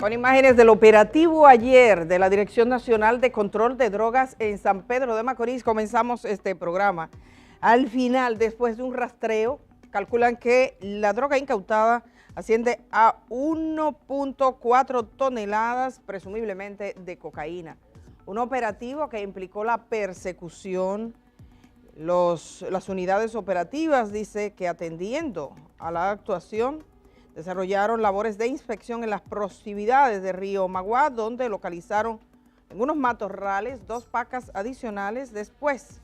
Con imágenes del operativo ayer de la Dirección Nacional de Control de Drogas en San Pedro de Macorís, comenzamos este programa. Al final, después de un rastreo, calculan que la droga incautada asciende a 1.4 toneladas, presumiblemente de cocaína. Un operativo que implicó la persecución. Las unidades operativas, dice que atendiendo a la actuación, desarrollaron labores de inspección en las proximidades de Río Maguá, donde localizaron en unos matorrales 2 pacas adicionales después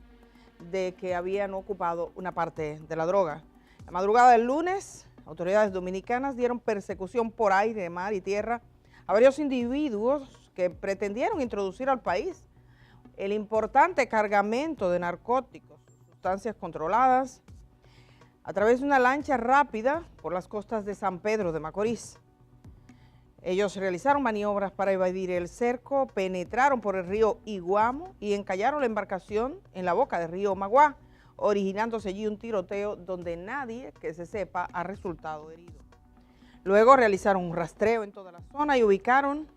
de que habían ocupado una parte de la droga. La madrugada del lunes, autoridades dominicanas dieron persecución por aire, mar y tierra a varios individuos que pretendieron introducir al país el importante cargamento de narcóticos, sustancias controladas, a través de una lancha rápida por las costas de San Pedro de Macorís. Ellos realizaron maniobras para evadir el cerco, penetraron por el río Iguamo y encallaron la embarcación en la boca del río Maguá, originándose allí un tiroteo donde nadie que se sepa ha resultado herido. Luego realizaron un rastreo en toda la zona y ubicaron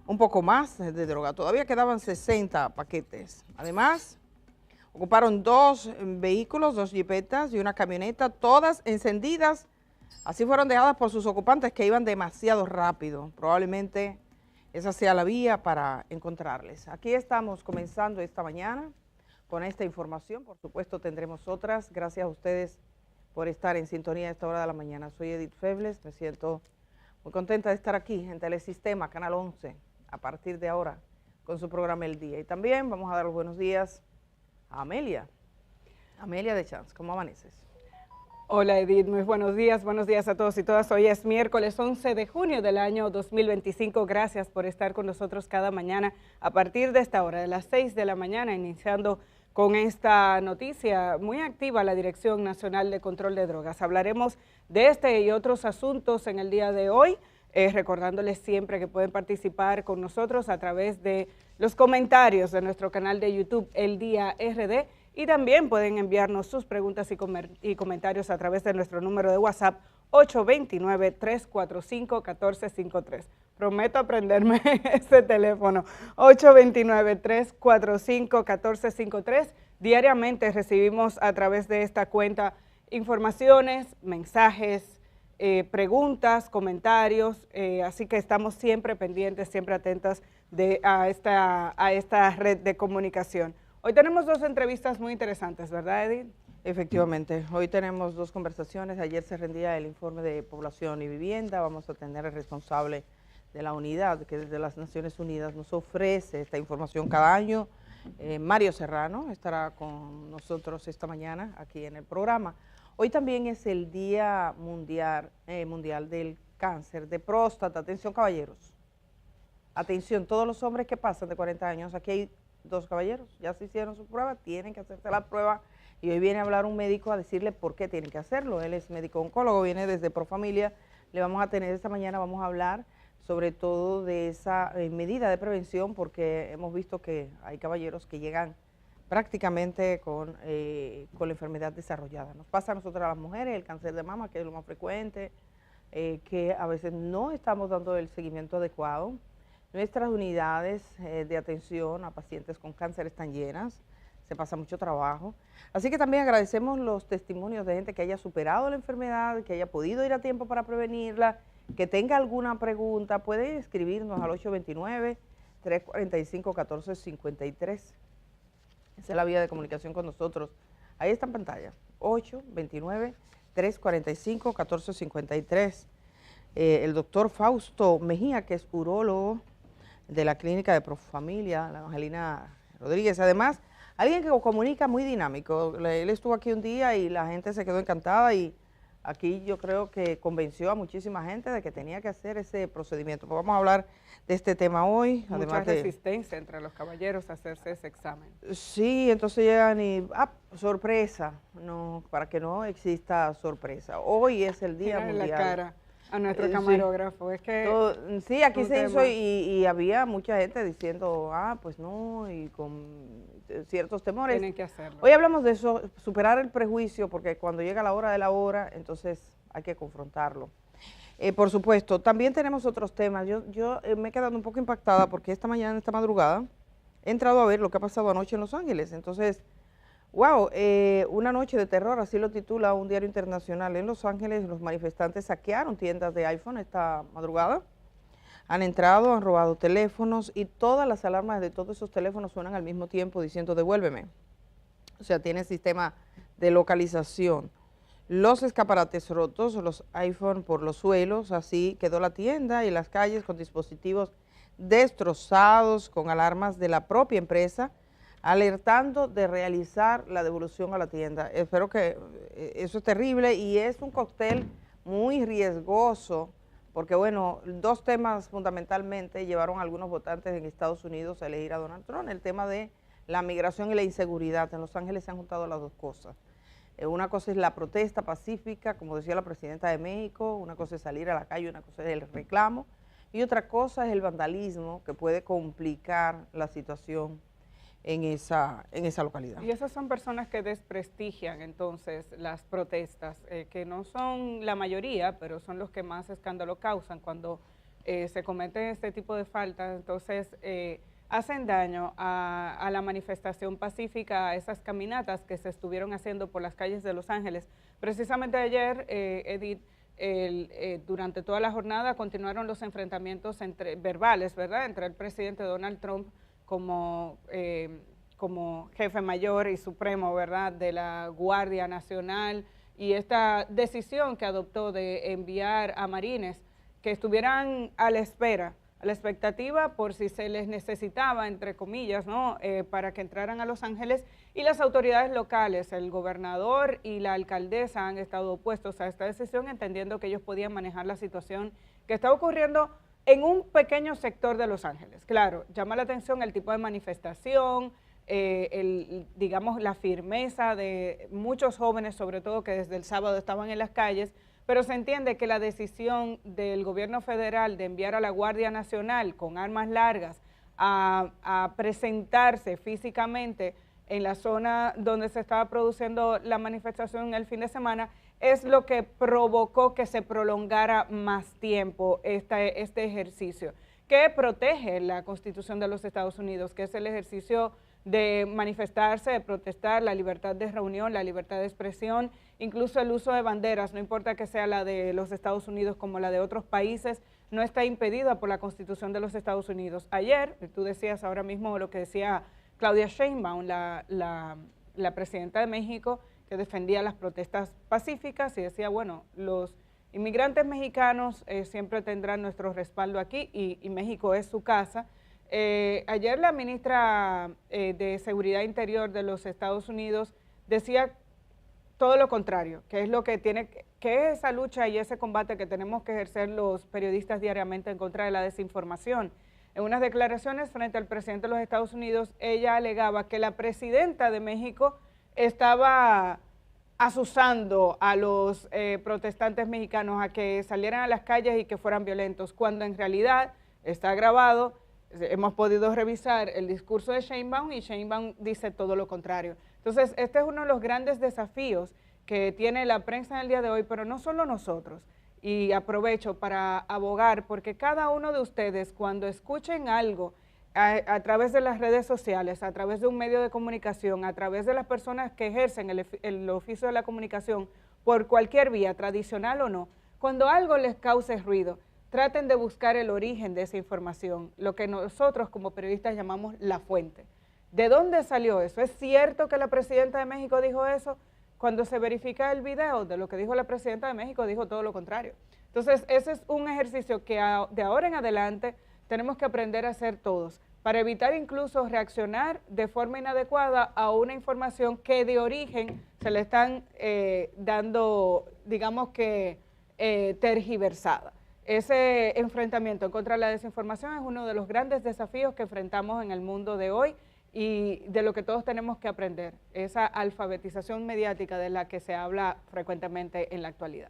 un poco más de droga. Todavía quedaban 60 paquetes. Además, ocuparon 2 vehículos, 2 jipetas y una camioneta, todas encendidas. Así fueron dejadas por sus ocupantes que iban demasiado rápido. Probablemente esa sea la vía para encontrarles. Aquí estamos comenzando esta mañana con esta información. Por supuesto tendremos otras. Gracias a ustedes por estar en sintonía a esta hora de la mañana. Soy Edith Febles. Me siento muy contenta de estar aquí en Telesistema, Canal 11, a partir de ahora, con su programa El Día. Y también vamos a dar los buenos días a Amelia de Chance. ¿Cómo amaneces? Hola Edith, muy buenos días a todos y todas. Hoy es miércoles 11 de junio del año 2025. Gracias por estar con nosotros cada mañana a partir de esta hora, de las 6 de la mañana, iniciando con esta noticia muy activa la Dirección Nacional de Control de Drogas. Hablaremos de este y otros asuntos en el día de hoy, recordándoles siempre que pueden participar con nosotros a través de los comentarios de nuestro canal de YouTube El Día RD, y también pueden enviarnos sus preguntas y comentarios a través de nuestro número de WhatsApp 829-345-1453. Prometo aprenderme ese teléfono, 829-345-1453. Diariamente recibimos a través de esta cuenta informaciones, mensajes, preguntas, comentarios, así que estamos siempre pendientes, siempre atentas a esta red de comunicación. Hoy tenemos 2 entrevistas muy interesantes, ¿verdad, Edith? Efectivamente, hoy tenemos 2 conversaciones. Ayer se rendía el informe de población y vivienda. Vamos a tener el responsable de la unidad que desde las Naciones Unidas nos ofrece esta información cada año. Mario Serrano estará con nosotros esta mañana aquí en el programa. Hoy también es el Día Mundial del Cáncer de Próstata. Atención, caballeros. Atención, todos los hombres que pasan de 40 años, aquí hay 2 caballeros, ya se hicieron su prueba, tienen que hacerse la prueba y hoy viene a hablar un médico a decirle por qué tienen que hacerlo. Él es médico oncólogo, viene desde Profamilia. Le vamos a tener esta mañana, vamos a hablar sobre todo de esa medida de prevención, porque hemos visto que hay caballeros que llegan prácticamente con la enfermedad desarrollada. Nos pasa a nosotras las mujeres, el cáncer de mama, que es lo más frecuente, que a veces no estamos dando el seguimiento adecuado. Nuestras unidades de atención a pacientes con cáncer están llenas, se pasa mucho trabajo. Así que también agradecemos los testimonios de gente que haya superado la enfermedad, que haya podido ir a tiempo para prevenirla, que tenga alguna pregunta, puede escribirnos al 829-345-1453. Esa es la vía de comunicación con nosotros. Ahí está en pantalla, 829-345-1453. El doctor Fausto Mejía, que es urólogo de la clínica de Profamilia, la Angelina Rodríguez. Además, alguien que comunica muy dinámico. Él estuvo aquí un día y la gente se quedó encantada y aquí yo creo que convenció a muchísima gente de que tenía que hacer ese procedimiento. Pues vamos a hablar de este tema hoy. Mucha resistencia entre los caballeros a hacerse ese examen. Sí, entonces llegan y, sorpresa, no, para que no exista sorpresa. Hoy es el Día Mundial. La cara a nuestro camarógrafo, es que... sí, aquí se hizo y había mucha gente diciendo, pues no, y con ciertos temores. Tienen que hacerlo. Hoy hablamos de eso, superar el prejuicio, porque cuando llega la hora de la hora, entonces hay que confrontarlo. Por supuesto, también tenemos otros temas. Yo me he quedado un poco impactada porque esta mañana, esta madrugada, he entrado a ver lo que ha pasado anoche en Los Ángeles. Entonces, wow, una noche de terror, así lo titula un diario internacional. En Los Ángeles los manifestantes saquearon tiendas de iPhone esta madrugada. Han entrado, han robado teléfonos y todas las alarmas de todos esos teléfonos suenan al mismo tiempo diciendo devuélveme. O sea, tiene sistema de localización. Los escaparates rotos, los iPhone por los suelos, así quedó la tienda y las calles con dispositivos destrozados, con alarmas de la propia empresa, alertando de realizar la devolución a la tienda. Espero que eso es terrible y es un cóctel muy riesgoso, porque bueno, dos temas fundamentalmente llevaron a algunos votantes en Estados Unidos a elegir a Donald Trump, el tema de la migración y la inseguridad. En Los Ángeles se han juntado las dos cosas. Una cosa es la protesta pacífica, como decía la presidenta de México, una cosa es salir a la calle, una cosa es el reclamo, y otra cosa es el vandalismo que puede complicar la situación en esa localidad. Y esas son personas que desprestigian entonces las protestas, que no son la mayoría, pero son los que más escándalo causan cuando se cometen este tipo de faltas. Entonces, hacen daño a la manifestación pacífica, a esas caminatas que se estuvieron haciendo por las calles de Los Ángeles. Precisamente ayer, Edith, durante toda la jornada continuaron los enfrentamientos verbales, ¿verdad?, entre el presidente Donald Trump como jefe mayor y supremo, ¿verdad?, de la Guardia Nacional, y esta decisión que adoptó de enviar a marines que estuvieran a la expectativa por si se les necesitaba, entre comillas, ¿no?, para que entraran a Los Ángeles, y las autoridades locales, el gobernador y la alcaldesa han estado opuestos a esta decisión, entendiendo que ellos podían manejar la situación que está ocurriendo en un pequeño sector de Los Ángeles. Claro, llama la atención el tipo de manifestación, digamos, la firmeza de muchos jóvenes, sobre todo que desde el sábado estaban en las calles, pero se entiende que la decisión del gobierno federal de enviar a la Guardia Nacional con armas largas a presentarse físicamente en la zona donde se estaba produciendo la manifestación el fin de semana es lo que provocó que se prolongara más tiempo este ejercicio, que protege la Constitución de los Estados Unidos, que es el ejercicio de manifestarse, de protestar, la libertad de reunión, la libertad de expresión, incluso el uso de banderas, no importa que sea la de los Estados Unidos como la de otros países, no está impedida por la Constitución de los Estados Unidos. Ayer, tú decías ahora mismo lo que decía Claudia Sheinbaum, la presidenta de México, que defendía las protestas pacíficas y decía, bueno, los inmigrantes mexicanos siempre tendrán nuestro respaldo aquí y México es su casa. Ayer la ministra de Seguridad Interior de los Estados Unidos decía todo lo contrario, que es lo que que es esa lucha y ese combate que tenemos que ejercer los periodistas diariamente en contra de la desinformación. En unas declaraciones frente al presidente de los Estados Unidos, ella alegaba que la presidenta de México estaba azuzando a los protestantes mexicanos a que salieran a las calles y que fueran violentos, cuando en realidad está grabado. Hemos podido revisar el discurso de Sheinbaum y Sheinbaum dice todo lo contrario. Entonces, este es uno de los grandes desafíos que tiene la prensa en el día de hoy, pero no solo nosotros. Y aprovecho para abogar porque cada uno de ustedes, cuando escuchen algo a través de las redes sociales, a través de un medio de comunicación, a través de las personas que ejercen el oficio de la comunicación por cualquier vía, tradicional o no, cuando algo les cause ruido, traten de buscar el origen de esa información, lo que nosotros como periodistas llamamos la fuente. ¿De dónde salió eso? ¿Es cierto que la presidenta de México dijo eso? Cuando se verifica el video de lo que dijo la presidenta de México, dijo todo lo contrario. Entonces, ese es un ejercicio que de ahora en adelante tenemos que aprender a hacer todos, para evitar incluso reaccionar de forma inadecuada a una información que de origen se le están dando, digamos que, tergiversada. Ese enfrentamiento contra la desinformación es uno de los grandes desafíos que enfrentamos en el mundo de hoy y de lo que todos tenemos que aprender, esa alfabetización mediática de la que se habla frecuentemente en la actualidad.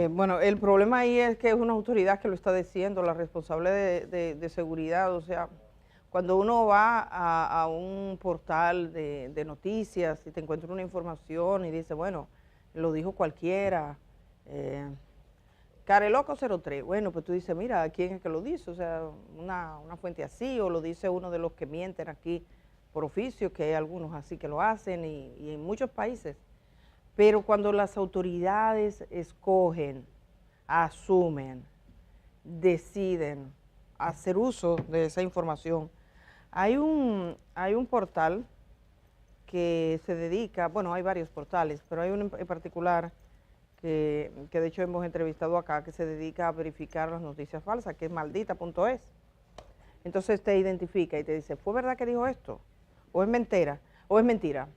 Bueno, el problema ahí es que es una autoridad que lo está diciendo, la responsable de seguridad. O sea, cuando uno va a un portal de noticias y te encuentra una información y dice, bueno, lo dijo cualquiera, Careloco 03, bueno, pues tú dices, mira, ¿quién es que lo dice? O sea, una fuente así, o lo dice uno de los que mienten aquí por oficio, que hay algunos así que lo hacen, y en muchos países. Pero cuando las autoridades escogen, asumen, deciden hacer uso de esa información, hay un portal que se dedica, bueno, hay varios portales, pero hay uno en particular que de hecho hemos entrevistado acá, que se dedica a verificar las noticias falsas, que es maldita.es. Entonces te identifica y te dice, ¿fue verdad que dijo esto? ¿O es mentira? ¿O es mentira?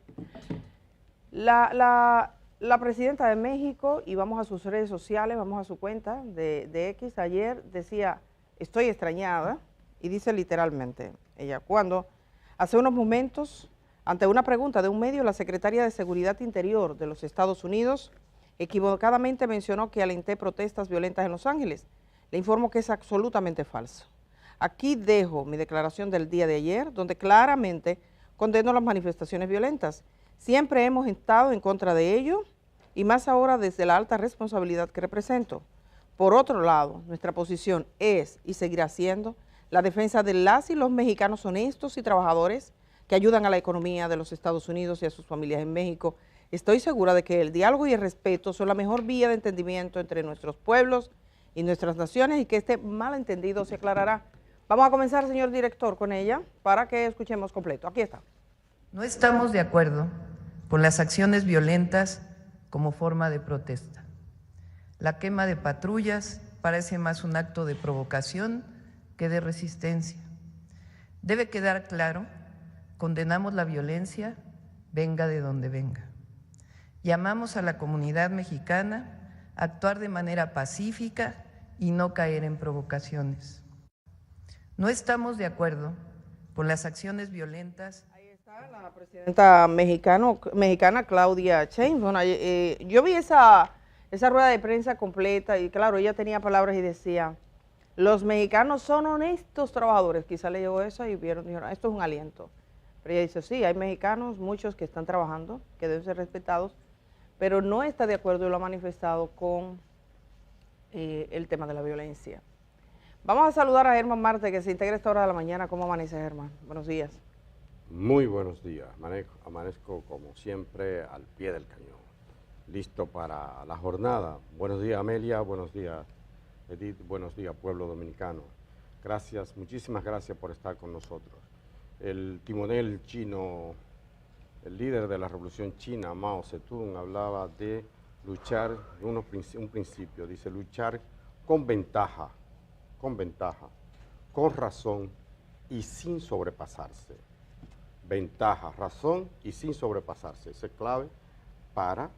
La presidenta de México, y vamos a sus redes sociales, vamos a su cuenta de X, ayer decía, estoy extrañada, y dice literalmente, ella, cuando hace unos momentos, ante una pregunta de un medio, la secretaria de Seguridad Interior de los Estados Unidos equivocadamente mencionó que alenté protestas violentas en Los Ángeles. Le informo que es absolutamente falso. Aquí dejo mi declaración del día de ayer, donde claramente condeno las manifestaciones violentas. Siempre hemos estado en contra de ello, y más ahora desde la alta responsabilidad que represento. Por otro lado, nuestra posición es y seguirá siendo la defensa de las y los mexicanos honestos y trabajadores que ayudan a la economía de los Estados Unidos y a sus familias en México. Estoy segura de que el diálogo y el respeto son la mejor vía de entendimiento entre nuestros pueblos y nuestras naciones, y que este malentendido se aclarará. Vamos a comenzar, señor director, con ella para que escuchemos completo. Aquí está. No estamos de acuerdo con las acciones violentas como forma de protesta. La quema de patrullas parece más un acto de provocación que de resistencia. Debe quedar claro, condenamos la violencia, venga de donde venga. Llamamos a la comunidad mexicana a actuar de manera pacífica y no caer en provocaciones. No estamos de acuerdo con las acciones violentas. Ahí está la presidenta mexicana Claudia Sheinbaum. Yo vi esa rueda de prensa completa y claro, ella tenía palabras y decía, los mexicanos son honestos trabajadores. Quizá le llegó eso y dijeron, esto es un aliento. Pero ella dice, sí, hay mexicanos, muchos que están trabajando, que deben ser respetados, pero no está de acuerdo y lo ha manifestado con el tema de la violencia. Vamos a saludar a Germán Marte, que se integra a esta hora de la mañana. ¿Cómo amanece, Germán? Buenos días. Muy buenos días. Amanezco como siempre al pie del cañón, listo para la jornada. Buenos días, Amelia. Buenos días, Edith. Buenos días, pueblo dominicano. Gracias, muchísimas gracias por estar con nosotros. El timonel chino, el líder de la revolución china, Mao Zedong, hablaba de luchar, un principio, dice luchar con ventaja, con razón y sin sobrepasarse. Ventaja, razón y sin sobrepasarse. Esa es clave para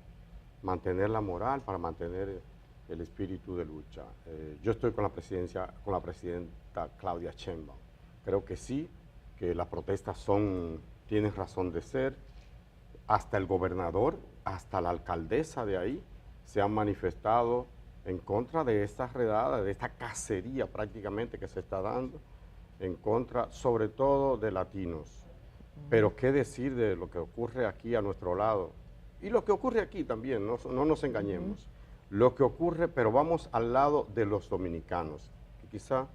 mantener la moral, para mantener el espíritu de lucha. Yo estoy con la presidenta Claudia Sheinbaum. Creo que sí, que las protestas tienen razón de ser. Hasta el gobernador, hasta la alcaldesa de ahí se han manifestado en contra de estas redadas, de esta cacería prácticamente que se está dando, en contra sobre todo de latinos. Pero qué decir de lo que ocurre aquí a nuestro lado, y lo que ocurre aquí también, no nos engañemos, lo que ocurre, pero vamos al lado de los dominicanos, que quizá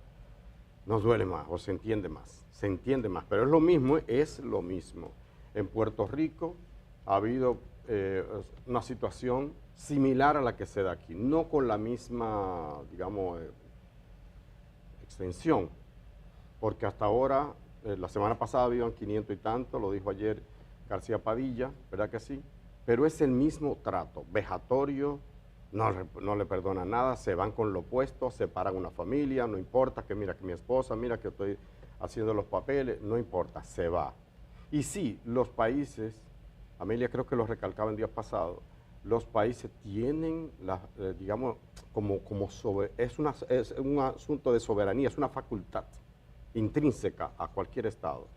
nos duele más o se entiende más, pero es lo mismo. En Puerto Rico ha habido una situación similar a la que se da aquí, no con la misma, digamos, extensión, porque hasta ahora, la semana pasada habían 500 y tanto, lo dijo ayer García Padilla, ¿verdad que sí? Pero es el mismo trato, vejatorio, no le perdona nada, se van con lo opuesto, separan una familia, no importa, que mira que mi esposa, mira que estoy haciendo los papeles, no importa, se va. Y sí, los países, Amelia creo que lo recalcaba en días pasados, los países tienen, digamos, es un asunto de soberanía, es una facultad intrínseca a cualquier Estado.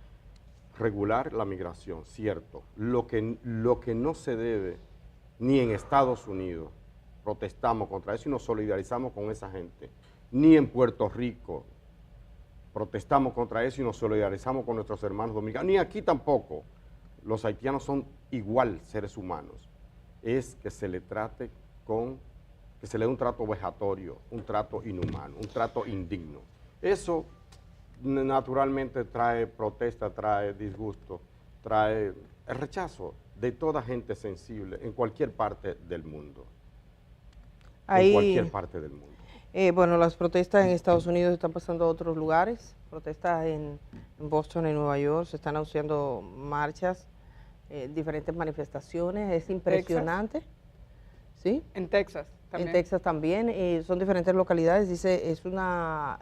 Regular la migración, cierto. Lo que no se debe, ni en Estados Unidos, protestamos contra eso y nos solidarizamos con esa gente, ni en Puerto Rico protestamos contra eso y nos solidarizamos con nuestros hermanos dominicanos, ni aquí tampoco. Los haitianos son igual seres humanos. Es que se le trate con que se le dé un trato vejatorio, un trato inhumano, un trato indigno. Eso naturalmente trae protesta, trae disgusto, trae el rechazo de toda gente sensible en cualquier parte del mundo. En cualquier parte del mundo. Bueno, las protestas en Estados Unidos están pasando a otros lugares, protestas en Boston, en Nueva York, se están anunciando marchas, diferentes manifestaciones, es impresionante. ¿Texas? ¿Sí? En Texas también. En Texas también, son diferentes localidades, dice, es una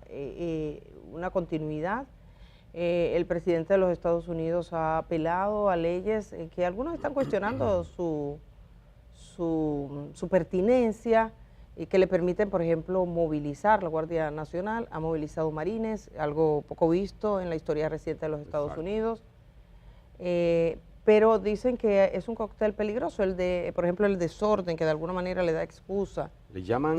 continuidad. El presidente de los Estados Unidos ha apelado a leyes que algunos están cuestionando su pertinencia, y que le permiten, por ejemplo, movilizar. La Guardia Nacional ha movilizado marines, algo poco visto en la historia reciente de los Estados Unidos, pero dicen que es un cóctel peligroso, por ejemplo, el desorden, que de alguna manera le da excusa. Le llaman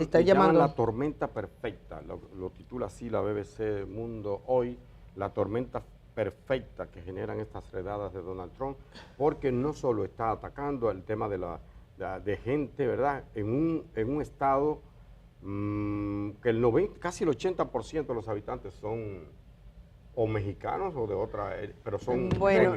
la tormenta perfecta, lo titula así la BBC Mundo hoy, la tormenta perfecta que generan estas redadas de Donald Trump, porque no solo está atacando el tema de gente, ¿verdad?, en un estado que casi el 80% de los habitantes son o mexicanos o de otra, pero son... Bueno,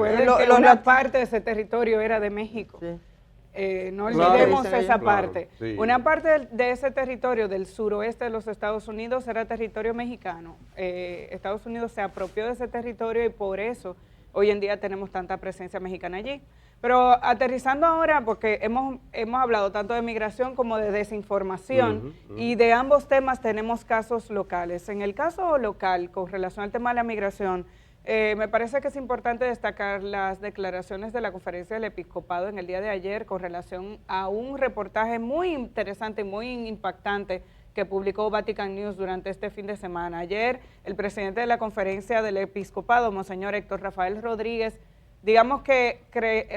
una parte de ese territorio era de México. Sí. No olvidemos esa parte. Claro, sí. Una parte de ese territorio del suroeste de los Estados Unidos era territorio mexicano. Estados Unidos se apropió de ese territorio y por eso hoy en día tenemos tanta presencia mexicana allí. Pero aterrizando ahora, porque hemos hablado tanto de migración como de desinformación, y de ambos temas tenemos casos locales. En el caso local, con relación al tema de la migración, me parece que es importante destacar las declaraciones de la Conferencia del Episcopado en el día de ayer con relación a un reportaje muy interesante y muy impactante que publicó Vatican News durante este fin de semana. Ayer, el presidente de la Conferencia del Episcopado, Monseñor Héctor Rafael Rodríguez, digamos que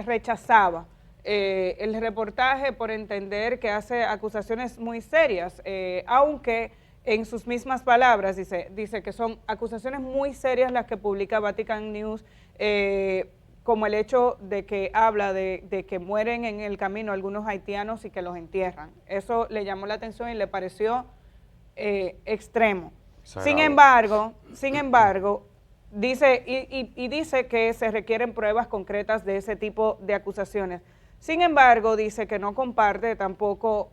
rechazaba el reportaje por entender que hace acusaciones muy serias, aunque en sus mismas palabras dice que son acusaciones muy serias las que publica Vatican News, como el hecho de que habla de que mueren en el camino algunos haitianos y que los entierran. Eso le llamó la atención y le pareció extremo. Sin embargo, dice dice que se requieren pruebas concretas de ese tipo de acusaciones. Sin embargo, dice que no comparte tampoco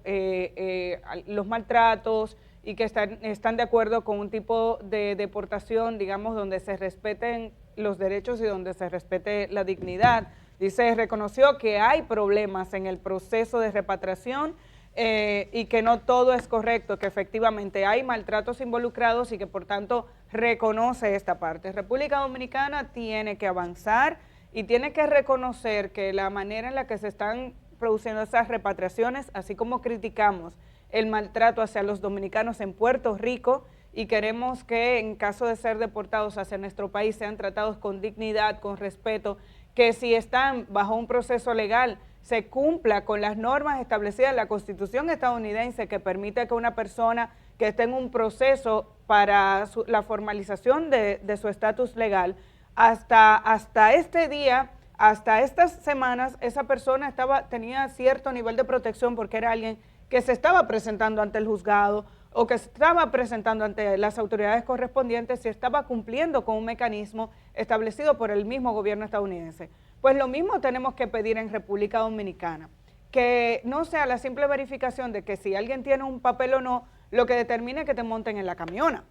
los maltratos y que están de acuerdo con un tipo de deportación, digamos, donde se respeten los derechos y donde se respete la dignidad. Dice, reconoció que hay problemas en el proceso de repatriación y que no todo es correcto, que efectivamente hay maltratos involucrados y que por tanto reconoce esta parte. República Dominicana tiene que avanzar y tiene que reconocer que la manera en la que se están produciendo esas repatriaciones, así como criticamos el maltrato hacia los dominicanos en Puerto Rico y queremos que en caso de ser deportados hacia nuestro país sean tratados con dignidad, con respeto, que si están bajo un proceso legal se cumpla con las normas establecidas en la Constitución estadounidense que permite que una persona que esté en un proceso para la formalización de su estatus legal, hasta este día, hasta estas semanas, esa persona tenía cierto nivel de protección porque era alguien que se estaba presentando ante el juzgado o que se estaba presentando ante las autoridades correspondientes y estaba cumpliendo con un mecanismo establecido por el mismo gobierno estadounidense. Pues lo mismo tenemos que pedir en República Dominicana, que no sea la simple verificación de que si alguien tiene un papel o no, lo que determine que te monten en la camiona,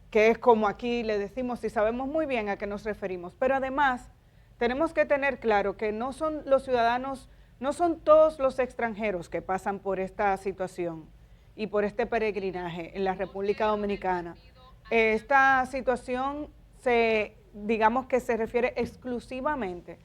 que es como aquí le decimos y sabemos muy bien a qué nos referimos. Pero además tenemos que tener claro que no son los ciudadanos, no son todos los extranjeros que pasan por esta situación y por este peregrinaje en la República Dominicana. Esta situación digamos que se refiere exclusivamente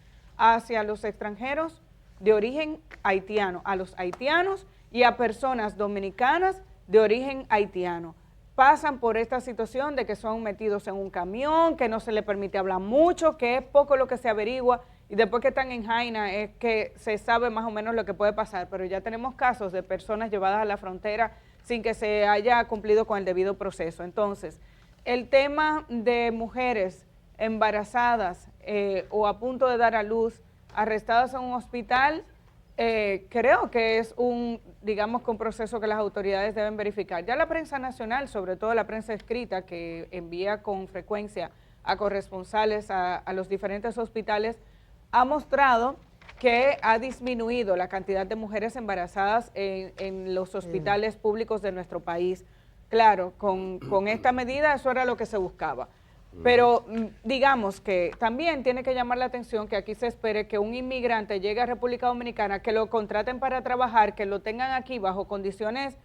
hacia los extranjeros de origen haitiano, a los haitianos y a personas dominicanas de origen haitiano. Pasan por esta situación de que son metidos en un camión, que no se les permite hablar mucho, que es poco lo que se averigua y después que están en Jaina es que se sabe más o menos lo que puede pasar, pero ya tenemos casos de personas llevadas a la frontera sin que se haya cumplido con el debido proceso. Entonces, el tema de mujeres embarazadas o a punto de dar a luz, arrestadas en un hospital, creo que es digamos que un proceso que las autoridades deben verificar. Ya la prensa nacional, sobre todo la prensa escrita, que envía con frecuencia a corresponsales a los diferentes hospitales, ha mostrado que ha disminuido la cantidad de mujeres embarazadas en los hospitales públicos de nuestro país. Claro, con esta medida eso era lo que se buscaba. Pero digamos que también tiene que llamar la atención que aquí se espere que un inmigrante llegue a República Dominicana, que lo contraten para trabajar, que lo tengan aquí bajo condiciones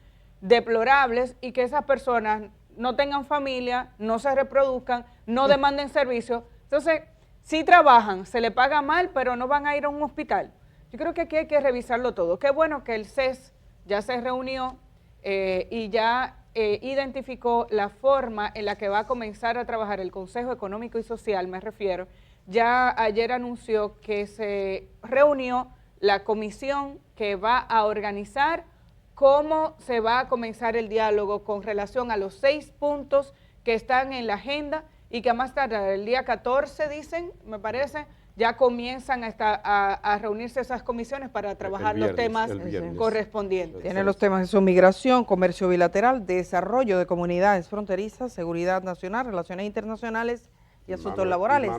deplorables y que esas personas no tengan familia, no se reproduzcan, no demanden servicios. Entonces, sí trabajan, se le paga mal, pero no van a ir a un hospital. Yo creo que aquí hay que revisarlo todo. Qué bueno que el CES ya se reunió y ya identificó la forma en la que va a comenzar a trabajar el Consejo Económico y Social, me refiero. Ya ayer anunció que se reunió la comisión que va a organizar cómo se va a comenzar el diálogo con relación a los 6 puntos que están en la agenda y que a más tardar el día 14, dicen, me parece, ya comienzan a reunirse esas comisiones para trabajar los temas correspondientes. Tiene los temas de su migración, comercio bilateral, desarrollo de comunidades fronterizas, seguridad nacional, relaciones internacionales y asuntos laborales.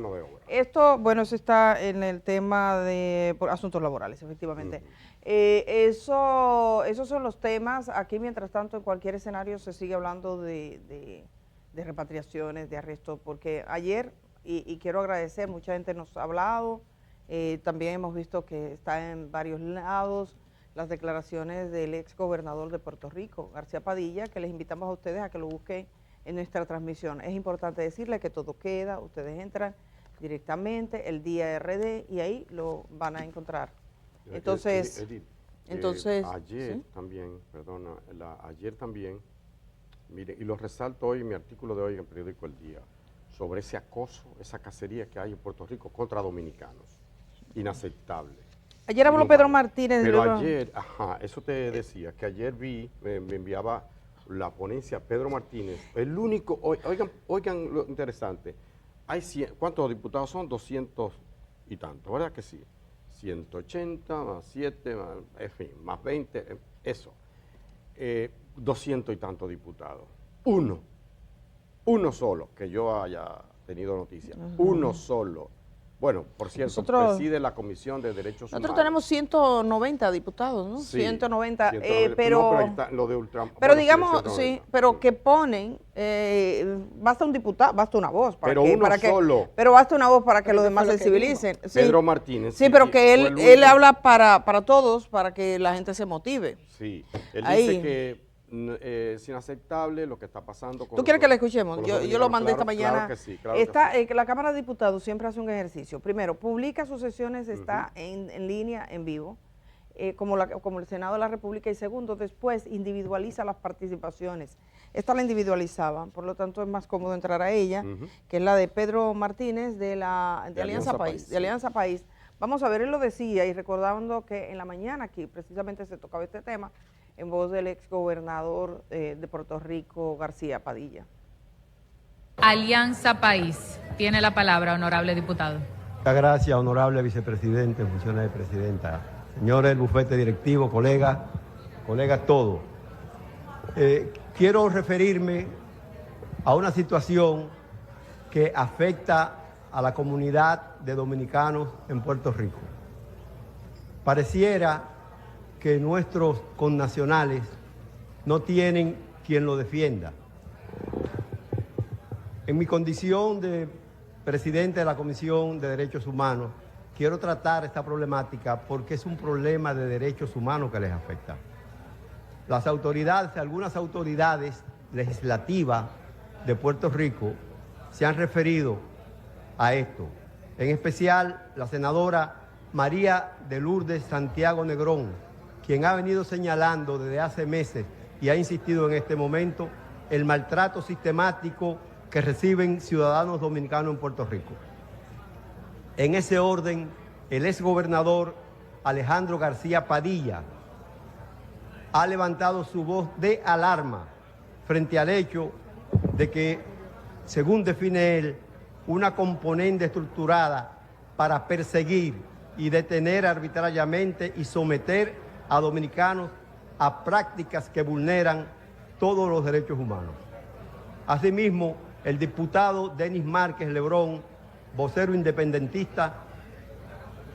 Esto, bueno, eso está en el tema de asuntos laborales, efectivamente. Esos son los temas. Aquí, mientras tanto, en cualquier escenario se sigue hablando de repatriaciones, de arrestos, porque ayer... Y quiero agradecer, mucha gente nos ha hablado, también hemos visto que está en varios lados las declaraciones del ex gobernador de Puerto Rico, García Padilla, que les invitamos a ustedes a que lo busquen en nuestra transmisión. Es importante decirle que todo queda, ustedes entran directamente, el día RD, y ahí lo van a encontrar. Entonces, Edith, ayer también, ayer también, mire, y lo resalto hoy en mi artículo de hoy en el periódico El Día, sobre ese acoso, esa cacería que hay en Puerto Rico contra dominicanos. Inaceptable. Ayer habló Pedro Martínez. Pero ayer, eso te decía, que ayer me enviaba la ponencia Pedro Martínez, el único, oigan lo interesante, hay ¿cuántos diputados son? 200 y tanto, ¿verdad que sí? 180 más 7, en fin, más 20, eso. 200 y tantos diputados. Uno solo, que yo haya tenido noticia, uno solo. Bueno, por cierto, preside la Comisión de Derechos Humanos. Nosotros tenemos 190 diputados, ¿no? Sí, 190, 190 pero lo de ultra, pero bueno, digamos, 190, sí, pero que ponen, basta un diputado, basta una voz. Pero solo. Pero basta una voz para que los demás sensibilicen. Sí. Pedro Martínez. Sí, pero que él habla para todos, para que la gente se motive. Sí, él dice que es inaceptable lo que está pasando con... ¿Tú quieres que le escuchemos? Yo lo mandé esta mañana. Claro que sí, claro que sí. La Cámara de Diputados siempre hace un ejercicio. Primero, publica sus sesiones, está en línea, en vivo, como el Senado de la República. Y segundo, después individualiza las participaciones. Esta la individualizaban, por lo tanto es más cómodo entrar a ella, que es la de Pedro Martínez de Alianza País. De Alianza País. Vamos a ver, él lo decía, y recordando que en la mañana aquí precisamente se tocaba este tema, en voz del ex gobernador de Puerto Rico, García Padilla. Alianza País. Tiene la palabra, honorable diputado. Muchas gracias, honorable vicepresidente, en funciones de presidenta. Señores del bufete directivo, colegas todos. Quiero referirme a una situación que afecta a la comunidad de dominicanos en Puerto Rico. Pareciera que nuestros connacionales no tienen quien lo defienda. En mi condición de presidente de la Comisión de Derechos Humanos, quiero tratar esta problemática porque es un problema de derechos humanos que les afecta. Las autoridades, algunas autoridades legislativas de Puerto Rico se han referido a esto. En especial, la senadora María de Lourdes Santiago Negrón, quien ha venido señalando desde hace meses y ha insistido en este momento el maltrato sistemático que reciben ciudadanos dominicanos en Puerto Rico. En ese orden, el exgobernador Alejandro García Padilla ha levantado su voz de alarma frente al hecho de que, según define él, una componente estructurada para perseguir, y detener arbitrariamente y someter a dominicanos a prácticas que vulneran todos los derechos humanos. Asimismo, el diputado Denis Márquez Lebrón, vocero independentista,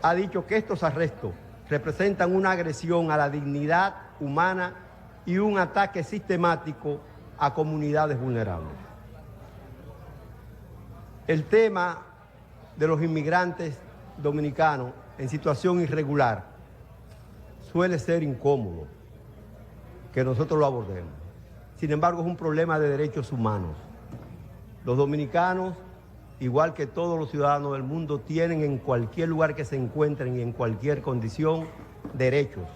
ha dicho que estos arrestos representan una agresión a la dignidad humana y un ataque sistemático a comunidades vulnerables. El tema de los inmigrantes dominicanos en situación irregular suele ser incómodo que nosotros lo abordemos. Sin embargo, es un problema de derechos humanos. Los dominicanos, igual que todos los ciudadanos del mundo, tienen en cualquier lugar que se encuentren y en cualquier condición derechos.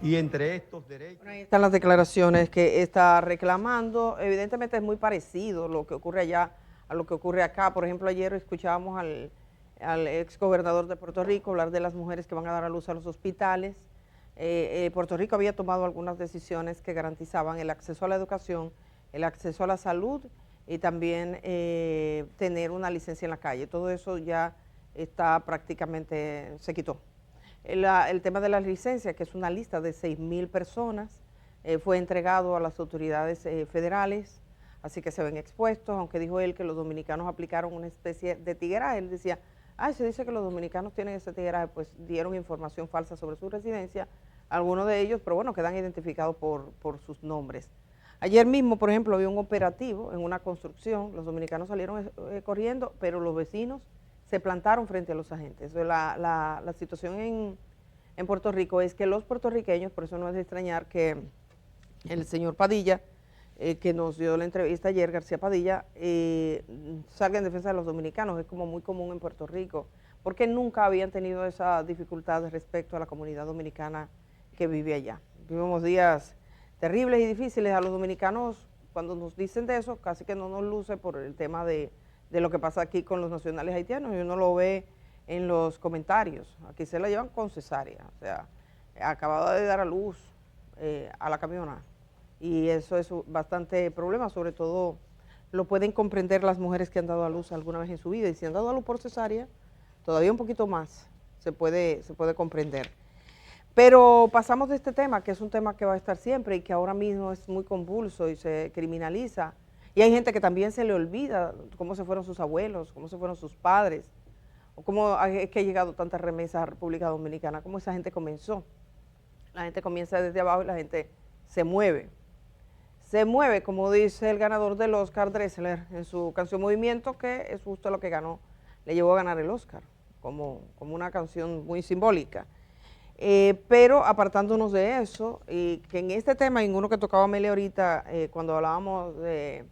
Y entre estos derechos... Bueno, ahí están las declaraciones que está reclamando. Evidentemente es muy parecido lo que ocurre allá a lo que ocurre acá. Por ejemplo, ayer escuchábamos al ex gobernador de Puerto Rico hablar de las mujeres que van a dar a luz a los hospitales. Puerto Rico había tomado algunas decisiones que garantizaban el acceso a la educación, el acceso a la salud y también tener una licencia en la calle. Todo eso ya está prácticamente, se quitó. El tema de la licencia, que es una lista de 6,000 personas, fue entregado a las autoridades federales, así que se ven expuestos, aunque dijo él que los dominicanos aplicaron una especie de tigueraje. Él decía, se dice que los dominicanos tienen ese tigueraje, pues dieron información falsa sobre su residencia, algunos de ellos, pero bueno, quedan identificados por sus nombres. Ayer mismo, por ejemplo, había un operativo en una construcción, los dominicanos salieron corriendo, pero los vecinos se plantaron frente a los agentes. La situación en Puerto Rico es que los puertorriqueños, por eso no es de extrañar que el señor Padilla, que nos dio la entrevista ayer, García Padilla, salga en defensa de los dominicanos. Es como muy común en Puerto Rico, porque nunca habían tenido esa dificultad respecto a la comunidad dominicana que vive allá. Vivimos días terribles y difíciles. A los dominicanos, cuando nos dicen de eso, casi que no nos luce por el tema de lo que pasa aquí con los nacionales haitianos, y uno lo ve en los comentarios. Aquí se la llevan con cesárea, o sea, acababa de dar a luz a la camiona, y eso es bastante problema. Sobre todo lo pueden comprender las mujeres que han dado a luz alguna vez en su vida, y si han dado a luz por cesárea, todavía un poquito más se puede comprender. Pero pasamos de este tema, que es un tema que va a estar siempre y que ahora mismo es muy convulso y se criminaliza. Y hay gente que también se le olvida cómo se fueron sus abuelos, cómo se fueron sus padres, o cómo es que ha llegado tanta remesa a República Dominicana, cómo esa gente comenzó. La gente comienza desde abajo y la gente se mueve. Se mueve, como dice el ganador del Oscar, Dressler, en su canción Movimiento, que es justo lo que ganó, le llevó a ganar el Oscar, como una canción muy simbólica. Pero apartándonos de eso, y que en este tema, en uno que tocaba Amelia ahorita, cuando hablábamos de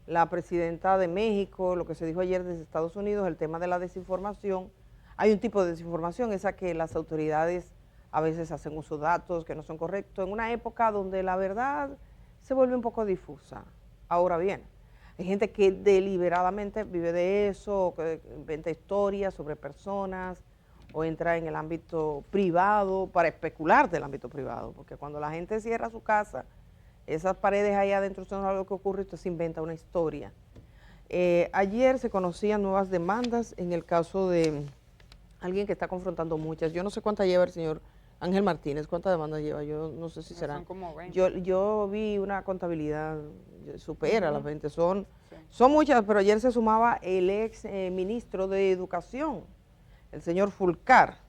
la presidenta de México, lo que se dijo ayer desde Estados Unidos, el tema de la desinformación, hay un tipo de desinformación, esa que las autoridades a veces hacen uso de datos que no son correctos, en una época donde la verdad se vuelve un poco difusa. Ahora bien, hay gente que deliberadamente vive de eso, que inventa historias sobre personas, o entra en el ámbito privado para especular del ámbito privado, porque cuando la gente cierra su casa, esas paredes ahí adentro son algo que ocurre y usted se inventa una historia. Ayer se conocían nuevas demandas en el caso de alguien que está confrontando muchas. Yo no sé cuántas lleva el señor Ángel Martínez, cuántas demandas lleva, yo no sé si serán. Son como 20. Yo vi una contabilidad, supera las 20, son muchas, pero ayer se sumaba el ex ministro de Educación, el señor Fulcar.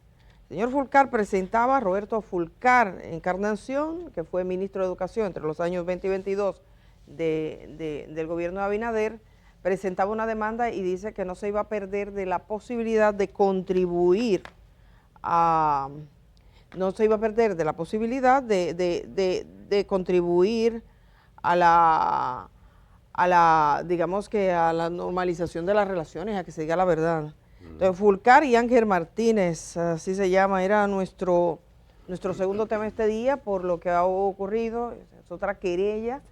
El señor Fulcar presentaba a Roberto Fulcar Encarnación, que fue ministro de Educación entre los años 20 y 22 del gobierno de Abinader, presentaba una demanda y dice que no se iba a perder de la posibilidad de contribuir contribuir a la, digamos que a la normalización de las relaciones, a que se diga la verdad. Entonces, Fulcar y Ángel Martínez, así se llama, era nuestro segundo tema este día por lo que ha ocurrido, es otra querella.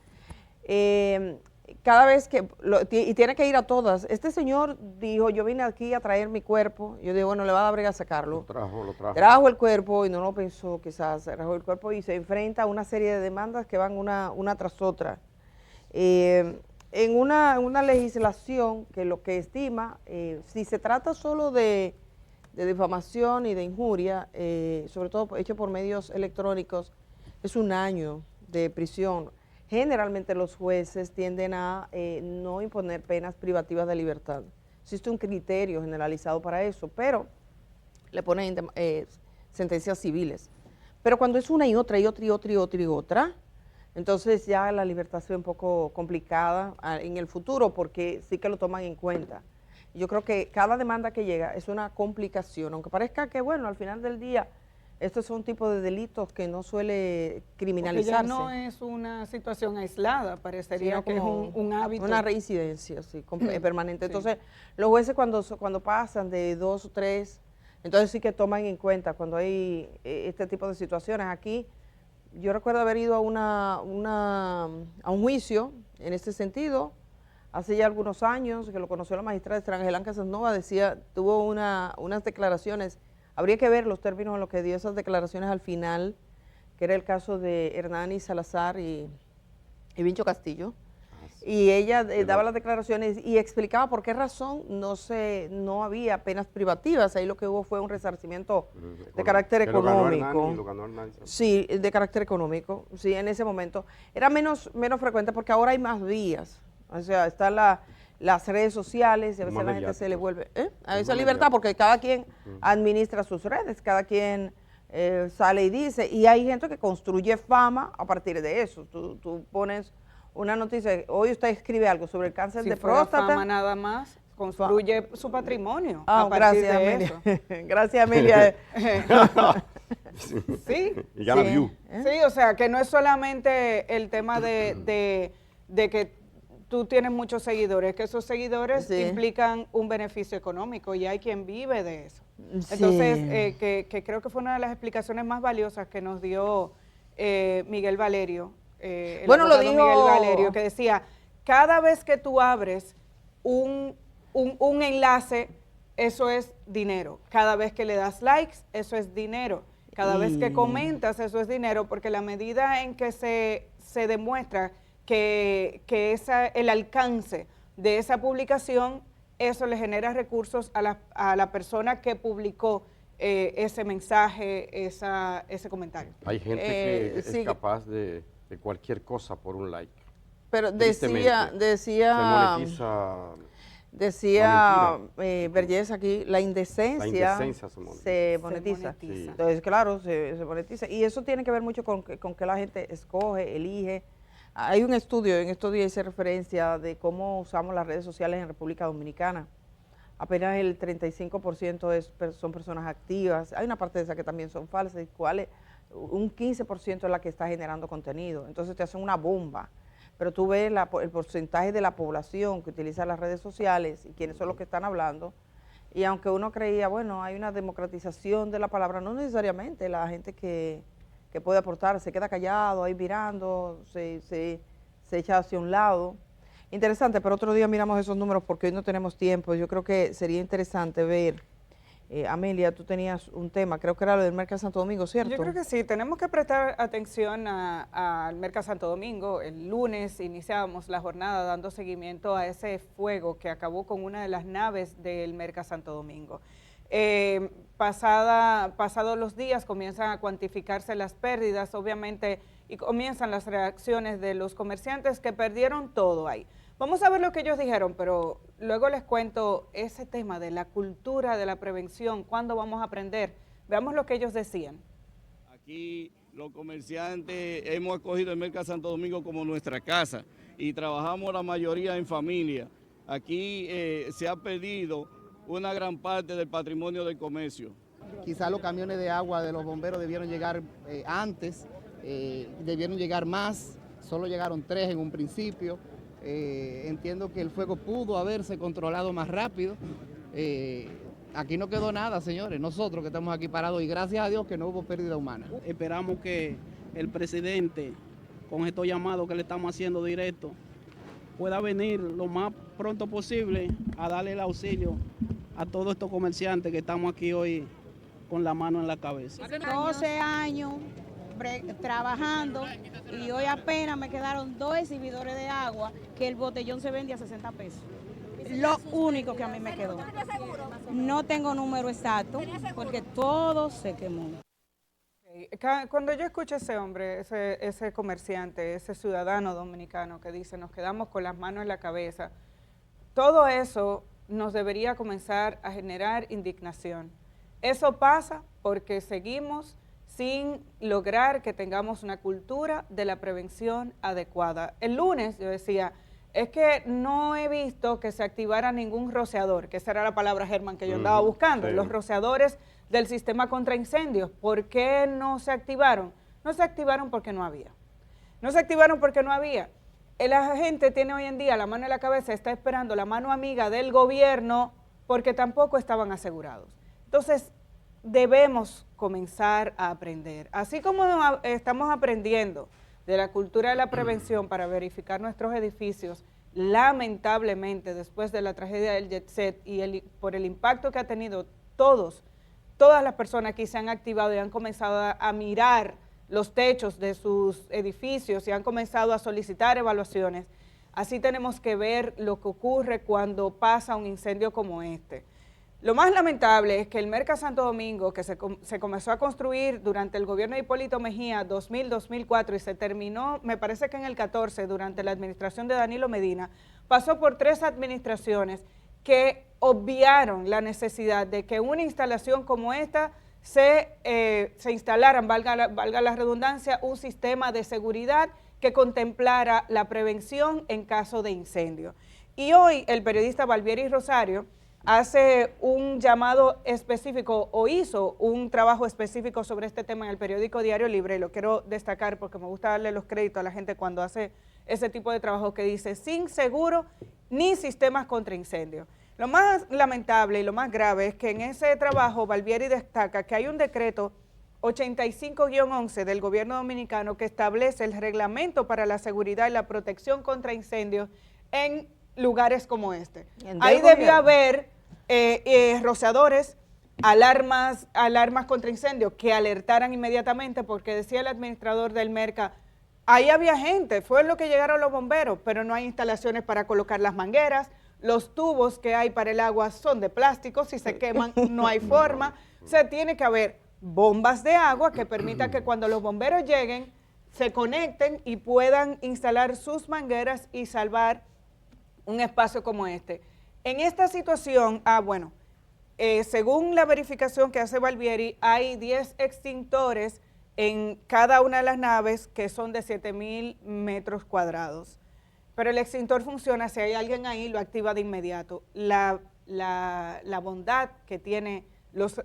Cada vez que, y tiene que ir a todas, este señor dijo, yo vine aquí a traer mi cuerpo, yo digo, bueno, le va a dar brega a sacarlo. Lo trajo. Trajo el cuerpo y no lo pensó, quizás, trajo el cuerpo y se enfrenta a una serie de demandas que van una tras otra. En una legislación que lo que estima, si se trata solo de de difamación y de injuria, sobre todo hecho por medios electrónicos, es 1 año de prisión. Generalmente los jueces tienden a no imponer penas privativas de libertad. Existe un criterio generalizado para eso, pero le ponen sentencias civiles. Pero cuando es una y otra y otra y otra y otra y otra, entonces ya la libertad se ve un poco complicada en el futuro porque sí que lo toman en cuenta. Yo creo que cada demanda que llega es una complicación, aunque parezca que, bueno, al final del día, estos son tipos de delitos que no suele criminalizarse. Porque ya no es una situación aislada, parecería que es un hábito. Una reincidencia, sí, permanente. Entonces, los jueces cuando pasan de 2 o 3, entonces sí que toman en cuenta cuando hay este tipo de situaciones. Aquí, yo recuerdo haber ido a un juicio en este sentido, hace ya algunos años, que lo conoció la magistrada Estrangela Casanova, tuvo unas declaraciones, habría que ver los términos en los que dio esas declaraciones al final, que era el caso de Hernani Salazar y Vincho Castillo, y ella daba las declaraciones y explicaba por qué razón no había penas privativas. Ahí lo que hubo fue un resarcimiento de carácter económico. Sí, de carácter económico, sí, en ese momento. Era menos frecuente porque ahora hay más vías. O sea, están las redes sociales y a veces a la gente se le vuelve a esa libertad porque cada quien administra sus redes, cada quien sale y dice, y hay gente que construye fama a partir de eso. Tú pones una noticia, hoy usted escribe algo sobre el cáncer de próstata. Fama nada más, construye su patrimonio. Gracias, Amelia. Gracias, Amelia. Sí. Y gana view. Sí, o sea, que no es solamente el tema de que tú tienes muchos seguidores, que esos seguidores implican un beneficio económico y hay quien vive de eso. Entonces, que creo que fue una de las explicaciones más valiosas que nos dio Miguel Valerio, bueno, lo dijo Miguel Valerio, que decía, cada vez que tú abres un enlace, eso es dinero. Cada vez que le das likes, eso es dinero. Cada vez que comentas, eso es dinero, porque la medida en que se demuestra que el alcance de esa publicación, eso le genera recursos a la persona que publicó ese mensaje, ese comentario. Hay gente que es capaz de cualquier cosa por un like. Pero decía Vergés aquí, la indecencia se monetiza. Sí. Entonces, claro, se monetiza. Y eso tiene que ver mucho con que la gente escoge, elige. Hay un estudio, en estos días hice referencia de cómo usamos las redes sociales en República Dominicana. Apenas el 35% son personas activas. Hay una parte de esas que también son falsas, y un 15% es la que está generando contenido. Entonces te hacen una bomba. Pero tú ves el porcentaje de la población que utiliza las redes sociales y quiénes son los que están hablando. Y aunque uno creía, bueno, hay una democratización de la palabra, no necesariamente. La gente que puede aportar se queda callado, ahí mirando, se echa hacia un lado. Interesante, pero otro día miramos esos números porque hoy no tenemos tiempo. Yo creo que sería interesante ver. Amelia, tú tenías un tema, creo que era lo del Merca Santo Domingo, ¿cierto? Yo creo que sí, tenemos que prestar atención al Merca Santo Domingo. El lunes iniciábamos la jornada dando seguimiento a ese fuego que acabó con una de las naves del Merca Santo Domingo. Pasados los días comienzan a cuantificarse las pérdidas, obviamente, y comienzan las reacciones de los comerciantes que perdieron todo ahí. Vamos a ver lo que ellos dijeron, pero luego les cuento ese tema de la cultura de la prevención, cuándo vamos a aprender. Veamos lo que ellos decían. Aquí los comerciantes hemos escogido el Merca Santo Domingo como nuestra casa y trabajamos la mayoría en familia. Aquí se ha perdido una gran parte del patrimonio del comercio. Quizá los camiones de agua de los bomberos debieron llegar antes, debieron llegar más, solo llegaron 3 en un principio. Entiendo que el fuego pudo haberse controlado más rápido. Aquí no quedó nada, señores, nosotros que estamos aquí parados, y gracias a Dios que no hubo pérdida humana. Esperamos que el presidente, con estos llamados que le estamos haciendo directo, pueda venir lo más pronto posible a darle el auxilio a todos estos comerciantes que estamos aquí hoy con la mano en la cabeza. 12 años trabajando y hoy apenas me quedaron 2 exhibidores de agua que el botellón se vende a 60 pesos. lo único que a mí me quedó. No tengo número exacto porque todo se quemó. Cuando yo escucho a ese hombre, ese comerciante, ese ciudadano dominicano que dice nos quedamos con las manos en la cabeza, todo eso nos debería comenzar a generar indignación. Eso pasa porque seguimos sin lograr que tengamos una cultura de la prevención adecuada. El lunes yo decía, es que no he visto que se activara ningún rociador, que esa era la palabra, Germán, que yo andaba buscando, los rociadores del sistema contra incendios. ¿Por qué no se activaron? No se activaron porque no había. No se activaron porque no había. La gente tiene hoy en día la mano en la cabeza, está esperando la mano amiga del gobierno porque tampoco estaban asegurados. Entonces, debemos comenzar a aprender. Así como estamos aprendiendo de la cultura de la prevención para verificar nuestros edificios, lamentablemente, después de la tragedia del Jet Set y por el impacto que ha tenido todas las personas que se han activado y han comenzado a mirar los techos de sus edificios y han comenzado a solicitar evaluaciones, así tenemos que ver lo que ocurre cuando pasa un incendio como este. Lo más lamentable es que el Merca Santo Domingo, que se comenzó a construir durante el gobierno de Hipólito Mejía 2000-2004 y se terminó, me parece que en el 14, durante la administración de Danilo Medina, pasó por 3 administraciones que obviaron la necesidad de que una instalación como esta se instalaran, valga la redundancia, un sistema de seguridad que contemplara la prevención en caso de incendio. Y hoy el periodista Valvieri Rosario hace un llamado específico o hizo un trabajo específico sobre este tema en el periódico Diario Libre, y lo quiero destacar porque me gusta darle los créditos a la gente cuando hace ese tipo de trabajo, que dice, sin seguro ni sistemas contra incendio. Lo más lamentable y lo más grave es que en ese trabajo Valvieri destaca que hay un decreto 85-11 del gobierno dominicano que establece el reglamento para la seguridad y la protección contra incendios en lugares como este. Ahí debió haber rociadores, alarmas contra incendios que alertaran inmediatamente, porque decía el administrador del Merca, ahí había gente, fue lo que llegaron los bomberos, pero no hay instalaciones para colocar las mangueras, los tubos que hay para el agua son de plástico, si se queman no hay forma, o sea, tiene que haber bombas de agua que permitan que cuando los bomberos lleguen se conecten y puedan instalar sus mangueras y salvar un espacio como este. En esta situación, según la verificación que hace Valvieri, hay 10 extintores en cada una de las naves que son de 7,000 metros cuadrados. Pero el extintor funciona, si hay alguien ahí, lo activa de inmediato. La bondad que tiene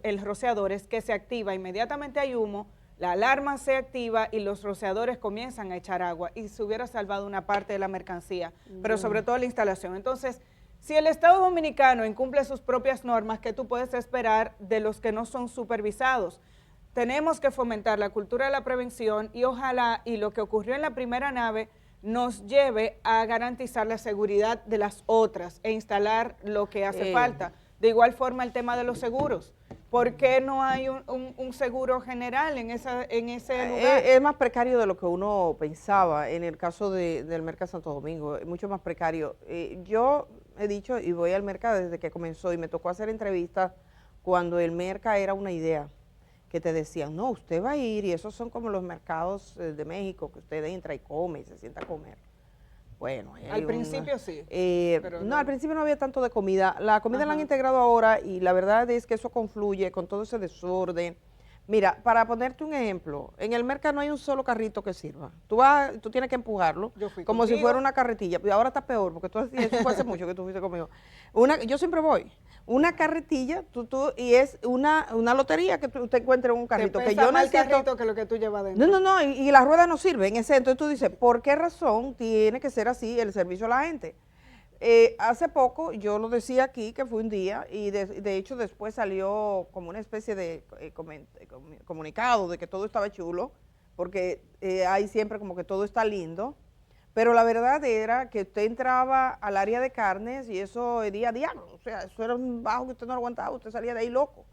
el rociador es que se activa, inmediatamente hay humo, la alarma se activa y los rociadores comienzan a echar agua y se hubiera salvado una parte de la mercancía, pero sobre todo la instalación. Entonces, si el Estado Dominicano incumple sus propias normas, ¿qué tú puedes esperar de los que no son supervisados? Tenemos que fomentar la cultura de la prevención y ojalá, y lo que ocurrió en la primera nave, nos lleve a garantizar la seguridad de las otras e instalar lo que hace falta. De igual forma el tema de los seguros. ¿Por qué no hay un seguro general en ese lugar? Es más precario de lo que uno pensaba en el caso del Merca Santo Domingo, es mucho más precario. Yo he dicho, y voy al Merca desde que comenzó, y me tocó hacer entrevistas cuando el Merca era una idea, que te decían, no, usted va a ir, y esos son como los mercados de México, que usted entra y come y se sienta a comer. Bueno, al principio sí. No, al principio no había tanto de comida. La comida la han integrado ahora y la verdad es que eso confluye con todo ese desorden. Mira, para ponerte un ejemplo, en el mercado no hay un solo carrito que sirva. Tú tienes que empujarlo como si fuera una carretilla. Y ahora está peor, porque eso fue hace mucho que tú fuiste conmigo. Yo siempre voy. Una carretilla, y es una lotería que tú te encuentres en un carrito. Que yo más carrito que lo que tú llevas dentro. No, y las ruedas no sirven. Entonces tú dices, ¿por qué razón tiene que ser así el servicio a la gente? Hace poco, yo lo decía aquí, que fue un día, y de hecho después salió como una especie de comunicado de que todo estaba chulo, porque hay siempre como que todo está lindo, pero la verdad era que usted entraba al área de carnes y eso día a día, o sea, eso era un bajo que usted no aguantaba, usted salía de ahí loco.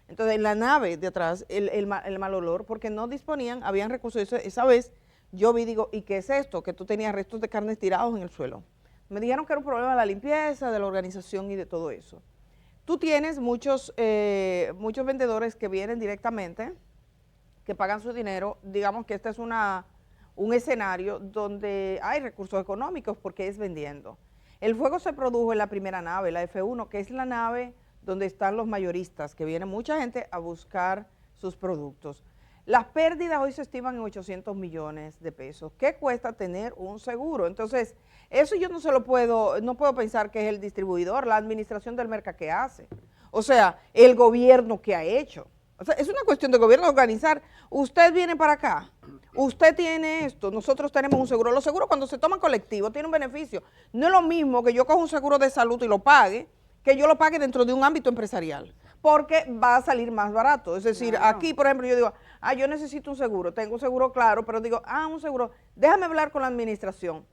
Entonces en la nave de atrás, el mal olor, porque no disponían, habían recursos. Esa vez yo vi, digo, ¿y qué es esto? Que tú tenías restos de carnes tirados en el suelo. Me dijeron que era un problema de la limpieza, de la organización y de todo eso. Tú tienes muchos vendedores que vienen directamente, que pagan su dinero. Digamos que este es un escenario donde hay recursos económicos porque es vendiendo. El fuego se produjo en la primera nave, la F1, que es la nave donde están los mayoristas, que viene mucha gente a buscar sus productos. Las pérdidas hoy se estiman en 800 millones de pesos. ¿Qué cuesta tener un seguro? Entonces, eso yo no puedo pensar que es el distribuidor, la administración del mercado que hace. O sea, el gobierno que ha hecho. O sea, es una cuestión de gobierno organizar. Usted viene para acá, usted tiene esto, nosotros tenemos un seguro. Los seguros cuando se toman colectivo tienen un beneficio. No es lo mismo que yo coja un seguro de salud y lo pague, que yo lo pague dentro de un ámbito empresarial, porque va a salir más barato. Es decir, claro. Aquí, por ejemplo, yo digo, yo necesito un seguro, tengo un seguro claro, pero digo, un seguro, déjame hablar con la administración.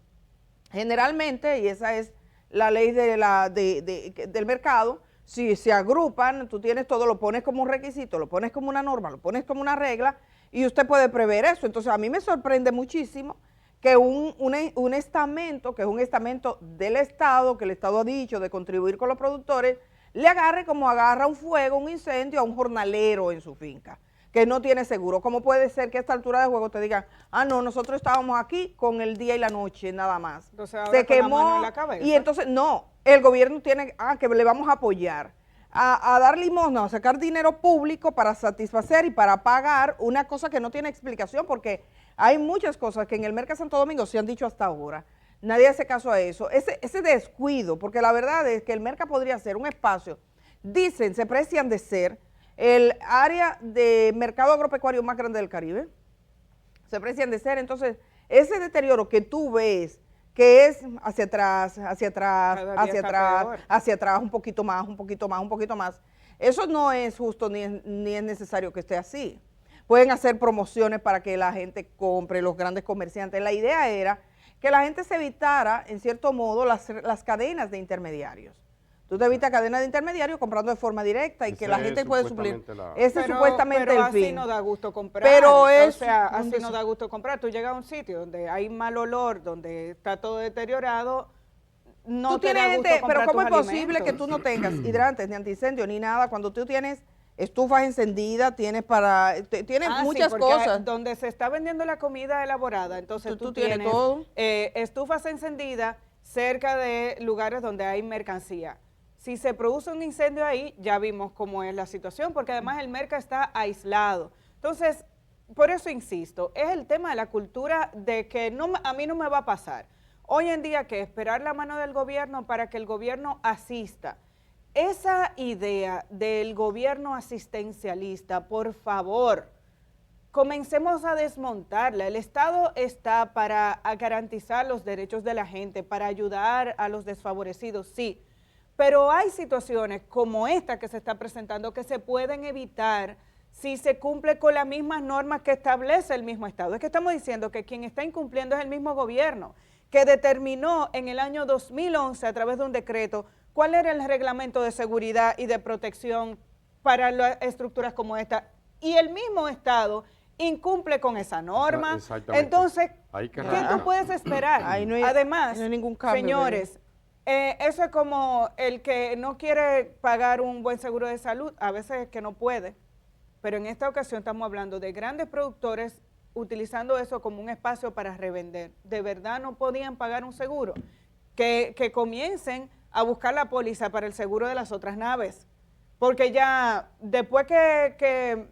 Generalmente, y esa es la ley del mercado, si se agrupan, tú tienes todo, lo pones como un requisito, lo pones como una norma, lo pones como una regla, y usted puede prever eso. Entonces, a mí me sorprende muchísimo que un estamento, que es un estamento del Estado, que el Estado ha dicho de contribuir con los productores, le agarre como agarra un fuego, un incendio a un jornalero en su finca, que no tiene seguro. ¿Cómo puede ser que a esta altura de juego te digan, no, nosotros estábamos aquí con el día y la noche, nada más? Entonces, se quemó la mano en la cabeza. Y entonces, no, el gobierno tiene, que le vamos a apoyar, a dar limosna, a sacar dinero público para satisfacer y para pagar una cosa que no tiene explicación, porque hay muchas cosas que en el Mercado Santo Domingo se han dicho hasta ahora. Nadie hace caso a eso. Ese descuido, porque la verdad es que el Mercado podría ser un espacio, dicen, se precian de ser el área de mercado agropecuario más grande del Caribe. Se precian de ser. Entonces, ese deterioro que tú ves, que es hacia atrás, hacia atrás, hacia atrás, hacia atrás, un poquito más, un poquito más, un poquito más, eso no es justo ni es necesario que esté así. Pueden hacer promociones para que la gente compre, los grandes comerciantes. La idea era que la gente se evitara, en cierto modo, las cadenas de intermediarios. Tú te evitas cadenas de intermediarios comprando de forma directa y que la gente puede suplir. Ese es supuestamente el fin. Pero así no da gusto comprar. Así no da gusto comprar. Tú llegas a un sitio donde hay mal olor, donde está todo deteriorado, no te da gusto comprar. Pero ¿cómo es posible que tú no tengas hidrantes, ni antiincendio, ni nada, cuando tú tienes estufas encendidas, tienes muchas cosas? Donde se está vendiendo la comida elaborada, entonces tú tienes todo. Estufas encendidas cerca de lugares donde hay mercancía. Si se produce un incendio ahí, ya vimos cómo es la situación, porque además el mercado está aislado. Entonces, por eso insisto, es el tema de la cultura de que a mí no me va a pasar. Hoy en día, que esperar la mano del gobierno para que el gobierno asista. Esa idea del gobierno asistencialista, por favor, comencemos a desmontarla. El Estado está para garantizar los derechos de la gente, para ayudar a los desfavorecidos, sí. Pero hay situaciones como esta que se está presentando que se pueden evitar si se cumple con las mismas normas que establece el mismo Estado. Es que estamos diciendo que quien está incumpliendo es el mismo gobierno, que determinó en el año 2011 a través de un decreto cuál era el reglamento de seguridad y de protección para las estructuras como esta. Y el mismo Estado incumple con esa norma. Entonces, ¿qué tú puedes esperar? Además, no hay ningún cambio, señores, eso es como el que no quiere pagar un buen seguro de salud, a veces que no puede, pero en esta ocasión estamos hablando de grandes productores utilizando eso como un espacio para revender. ¿De verdad no podían pagar un seguro? Que comiencen a buscar la póliza para el seguro de las otras naves, porque ya después que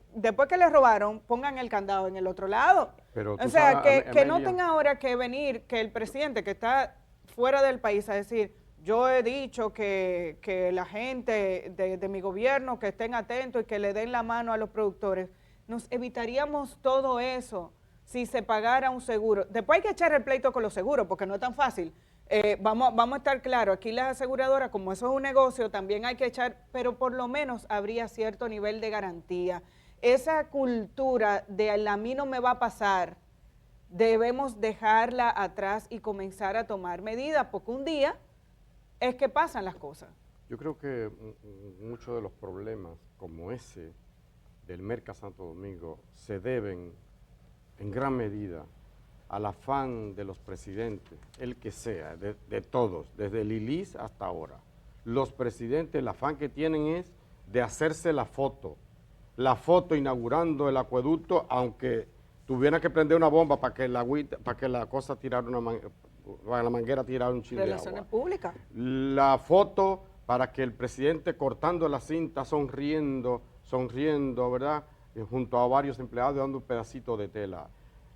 les robaron, pongan el candado en el otro lado. Pero o sea, que no tenga ahora que venir, que el presidente que está fuera del país a decir, yo he dicho que la gente de mi gobierno que estén atentos y que le den la mano a los productores. Nos evitaríamos todo eso si se pagara un seguro. Después hay que echar el pleito con los seguros porque no es tan fácil. Vamos a estar claros, aquí las aseguradoras, como eso es un negocio, también hay que echar, pero por lo menos habría cierto nivel de garantía. Esa cultura de a mí no me va a pasar, debemos dejarla atrás y comenzar a tomar medidas, porque un día es que pasan las cosas. Yo creo que muchos de los problemas como ese del Mercado Santo Domingo se deben en gran medida al afán de los presidentes, el que sea, de todos, desde Lilis hasta ahora. Los presidentes, el afán que tienen es de hacerse la foto inaugurando el acueducto, aunque tuviera que prender una bomba para que la cosa tirara para la manguera tirara un chile de agua. Relaciones públicas. La foto para que el presidente cortando la cinta, sonriendo, ¿verdad? Junto a varios empleados dando un pedacito de tela.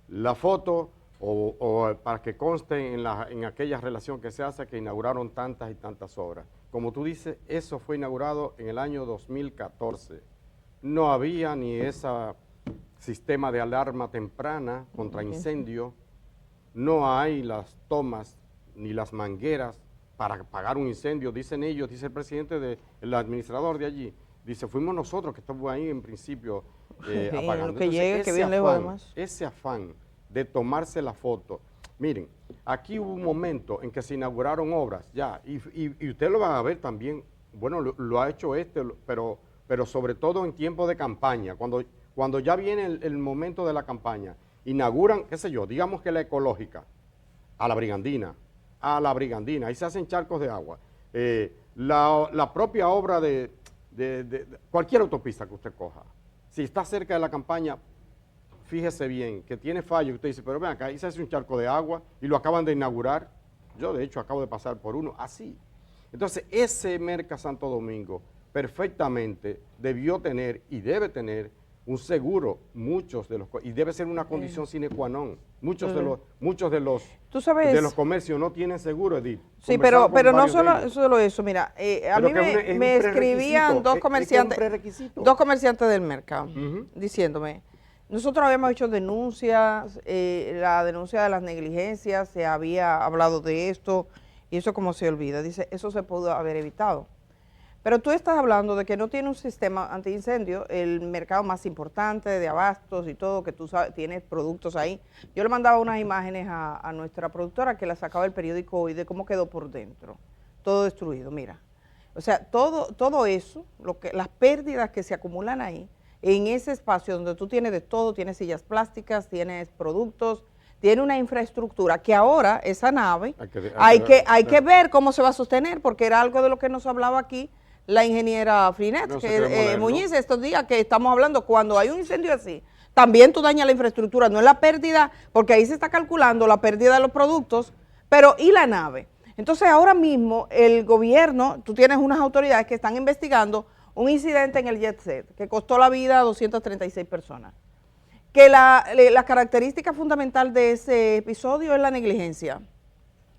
La foto, o para que conste en aquella relación que se hace, que inauguraron tantas y tantas obras. Como tú dices, eso fue inaugurado en el año 2014. No había ni ese sistema de alarma temprana contra incendio, no hay las tomas ni las mangueras para apagar un incendio, dicen ellos, dice el presidente, el administrador de allí, dice, fuimos nosotros que estamos ahí en principio apagando. Lo que llegue, que bien lejos además. Ese afán de tomarse la foto. Miren, aquí hubo un momento en que se inauguraron obras, ya, y usted lo va a ver también, bueno, lo ha hecho pero sobre todo en tiempo de campaña, cuando ya viene el momento de la campaña, inauguran, qué sé yo, digamos que la ecológica, a la Brigandina, ahí se hacen charcos de agua. La propia obra de cualquier autopista que usted coja, si está cerca de la campaña, fíjese bien, que tiene fallo, usted dice, pero ven acá, ahí se hace un charco de agua y lo acaban de inaugurar. Yo, de hecho, acabo de pasar por uno, así. Entonces, ese Merca Santo Domingo perfectamente debió tener y debe tener un seguro, y debe ser una condición sine qua non. Muchos de los comercios no tienen seguro, Edith. Sí, pero no solo eso, mira, a mí me escribían dos comerciantes del mercado, diciéndome, nosotros habíamos hecho denuncias, la denuncia de las negligencias, se había hablado de esto, y eso como se olvida, dice, eso se pudo haber evitado. Pero tú estás hablando de que no tiene un sistema antiincendio, el mercado más importante de abastos y todo, que tú sabes, tienes productos ahí. Yo le mandaba unas imágenes a nuestra productora que la sacaba el periódico hoy de cómo quedó por dentro, todo destruido, mira. O sea, todo eso, las pérdidas que se acumulan ahí, en ese espacio donde tú tienes de todo, tienes sillas plásticas, tienes productos, tiene una infraestructura que ahora esa nave hay que ver cómo se va a sostener, porque era algo de lo que nos hablaba aquí la ingeniera Frinet, Muñiz, estos días que estamos hablando, cuando hay un incendio así, también tú dañas la infraestructura, no es la pérdida, porque ahí se está calculando la pérdida de los productos, pero ¿y la nave? Entonces ahora mismo el gobierno, tú tienes unas autoridades que están investigando un incidente en el Jet Set, que costó la vida a 236 personas, que la característica fundamental de ese episodio es la negligencia,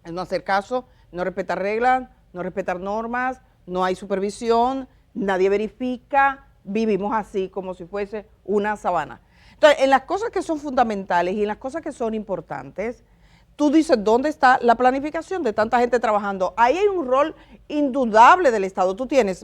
es no hacer caso, no respetar reglas, no respetar normas, no hay supervisión, nadie verifica, vivimos así como si fuese una sabana. Entonces, en las cosas que son fundamentales y en las cosas que son importantes, tú dices, ¿dónde está la planificación de tanta gente trabajando? Ahí hay un rol indudable del Estado.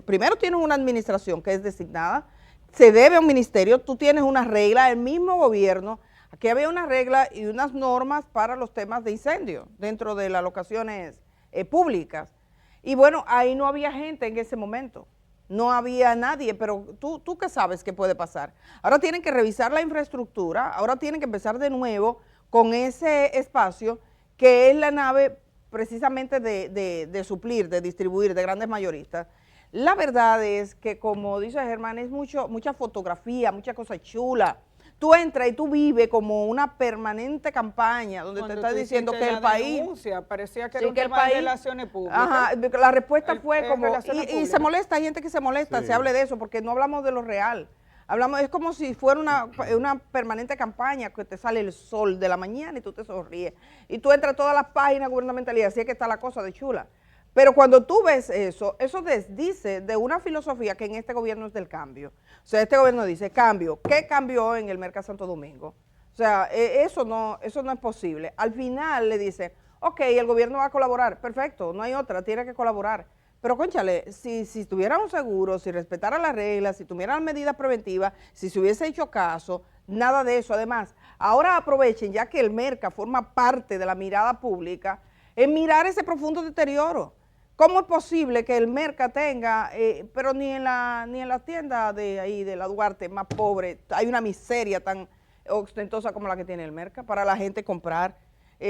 Primero tienes una administración que es designada, se debe a un ministerio, tú tienes una regla, el mismo gobierno, aquí había una regla y unas normas para los temas de incendio dentro de las locaciones públicas. Y bueno, ahí no había gente en ese momento, no había nadie, pero tú qué sabes qué puede pasar. Ahora tienen que revisar la infraestructura, ahora tienen que empezar de nuevo con ese espacio que es la nave precisamente de suplir, de distribuir, de grandes mayoristas. La verdad es que, como dice Germán, es mucha fotografía, mucha cosa chula. Tú entras y tú vives como una permanente campaña donde te está diciendo que el país... Parecía que era un tema de relaciones públicas. Aja, la respuesta fue como... Y se molesta, hay gente que se molesta, se hable de eso, porque no hablamos de lo real. Es como si fuera una permanente campaña que te sale el sol de la mañana y tú te sonríes. Y tú entras a todas las páginas gubernamentales y así es que está la cosa de chula. Pero cuando tú ves eso desdice de una filosofía que en este gobierno es del cambio. O sea, este gobierno dice cambio. ¿Qué cambió en el Merca Santo Domingo? O sea, eso no es posible. Al final le dice, ok, el gobierno va a colaborar. Perfecto, no hay otra, tiene que colaborar. Pero, cónchale, si tuviera un seguro, si respetara las reglas, si tuviera las medidas preventivas, si se hubiese hecho caso, nada de eso. Además, ahora aprovechen, ya que el Merca forma parte de la mirada pública, en mirar ese profundo deterioro. ¿Cómo es posible que el Merca tenga, pero ni en las tiendas de ahí, de la Duarte, más pobre, hay una miseria tan ostentosa como la que tiene el Merca para la gente comprar.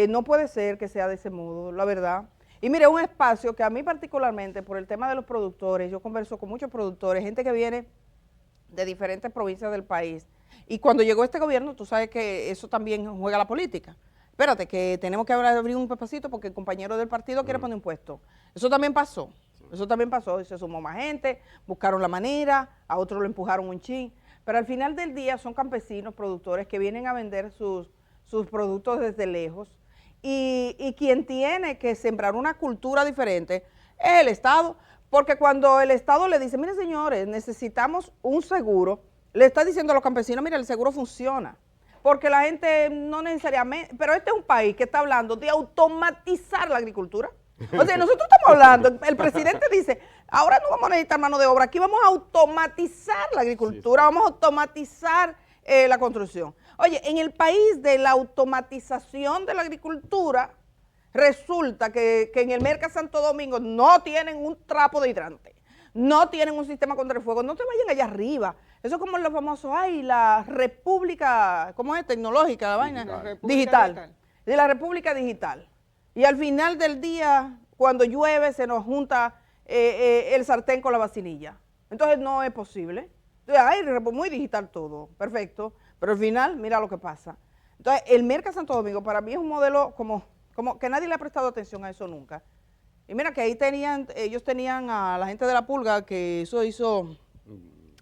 No puede ser que sea de ese modo, la verdad. Y mire, un espacio que a mí particularmente, por el tema de los productores, yo converso con muchos productores, gente que viene de diferentes provincias del país. Y cuando llegó este gobierno, tú sabes que eso también juega la política. Espérate, que tenemos que abrir un pepacito porque el compañero del partido quiere poner impuestos. Eso también pasó. Eso también pasó. Y se sumó más gente, buscaron la manera, a otros lo empujaron un chin. Pero al final del día son campesinos, productores que vienen a vender sus productos desde lejos. Y quien tiene que sembrar una cultura diferente es el Estado, porque cuando el Estado le dice, mire señores, necesitamos un seguro, le está diciendo a los campesinos, mire, el seguro funciona, porque la gente no necesariamente, pero este es un país que está hablando de automatizar la agricultura. O sea, nosotros estamos hablando, el presidente dice, ahora no vamos a necesitar mano de obra, aquí vamos a automatizar la agricultura, vamos a automatizar la construcción. Oye, en el país de la automatización de la agricultura, resulta que en el Merca Santo Domingo no tienen un trapo de hidrante, no tienen un sistema contra el fuego, no te vayan allá arriba. Eso es como lo famoso, la República, ¿cómo es? Tecnológica, la vaina. Digital. De la República Digital. Y al final del día, cuando llueve, se nos junta el sartén con la vacinilla. Entonces no es posible. Entonces, muy digital todo, perfecto. Pero al final, mira lo que pasa. Entonces, el Merca Santo Domingo para mí es un modelo como que nadie le ha prestado atención a eso nunca. Y mira que ahí ellos tenían a la gente de la Pulga, que eso hizo,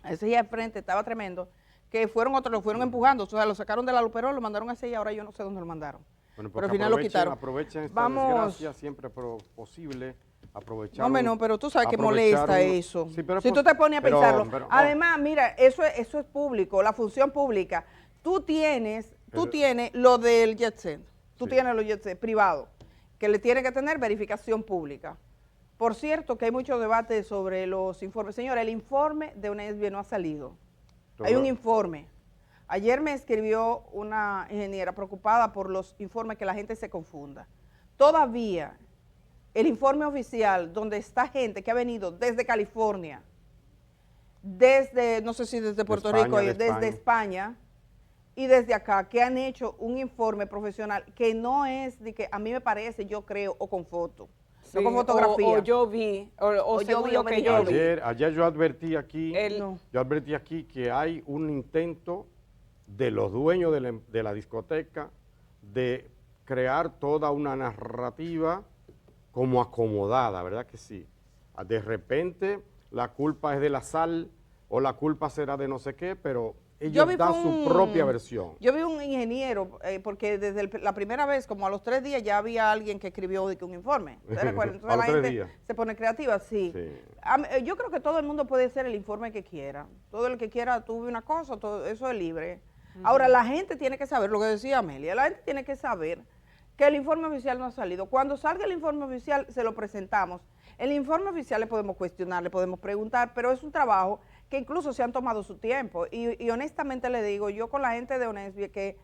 ese día al frente estaba tremendo, que lo fueron empujando, o sea, lo sacaron de la Luperón, lo mandaron a ese y ahora yo no sé dónde lo mandaron. Bueno, pero al final lo quitaron. Aprovechen esta desgracia siempre posible, aprovechar. No, pero tú sabes que molesta eso. Sí, pero si tú te pones a pensarlo. Además, mira, eso es público, la función pública. Tú tienes lo del jet set, tienes los jet set privados, que le tiene que tener verificación pública. Por cierto, que hay mucho debate sobre los informes. Señora, el informe de UNESBIE no ha salido. Hay un informe. Ayer me escribió una ingeniera preocupada por los informes, que la gente se confunda. Todavía el informe oficial, donde está gente que ha venido desde California, no sé si desde Puerto Rico, desde España y desde acá, que han hecho un informe profesional que no es de que a mí me parece, yo creo, o con foto. Sí, no con fotografía. O yo vi, o yo vi lo que yo vi. Ayer yo advertí aquí, que hay un intento de los dueños de la discoteca de crear toda una narrativa como acomodada, ¿verdad que sí? De repente la culpa es de la sal o la culpa será de no sé qué, pero ellos dan su propia versión. Yo vi un ingeniero, porque desde la primera vez, como a los 3 días, ya había alguien que escribió un informe. ¿Ustedes recuerdan? Entonces la gente se pone creativa, sí. Yo creo que todo el mundo puede hacer el informe que quiera. Todo el que quiera, tuve una cosa, todo eso es libre. Ahora, la gente tiene que saber, lo que decía Amelia, la gente tiene que saber que el informe oficial no ha salido. Cuando salga el informe oficial, se lo presentamos. El informe oficial le podemos cuestionar, le podemos preguntar, pero es un trabajo que incluso se han tomado su tiempo. Y honestamente le digo, yo con la gente de UNESBIE, que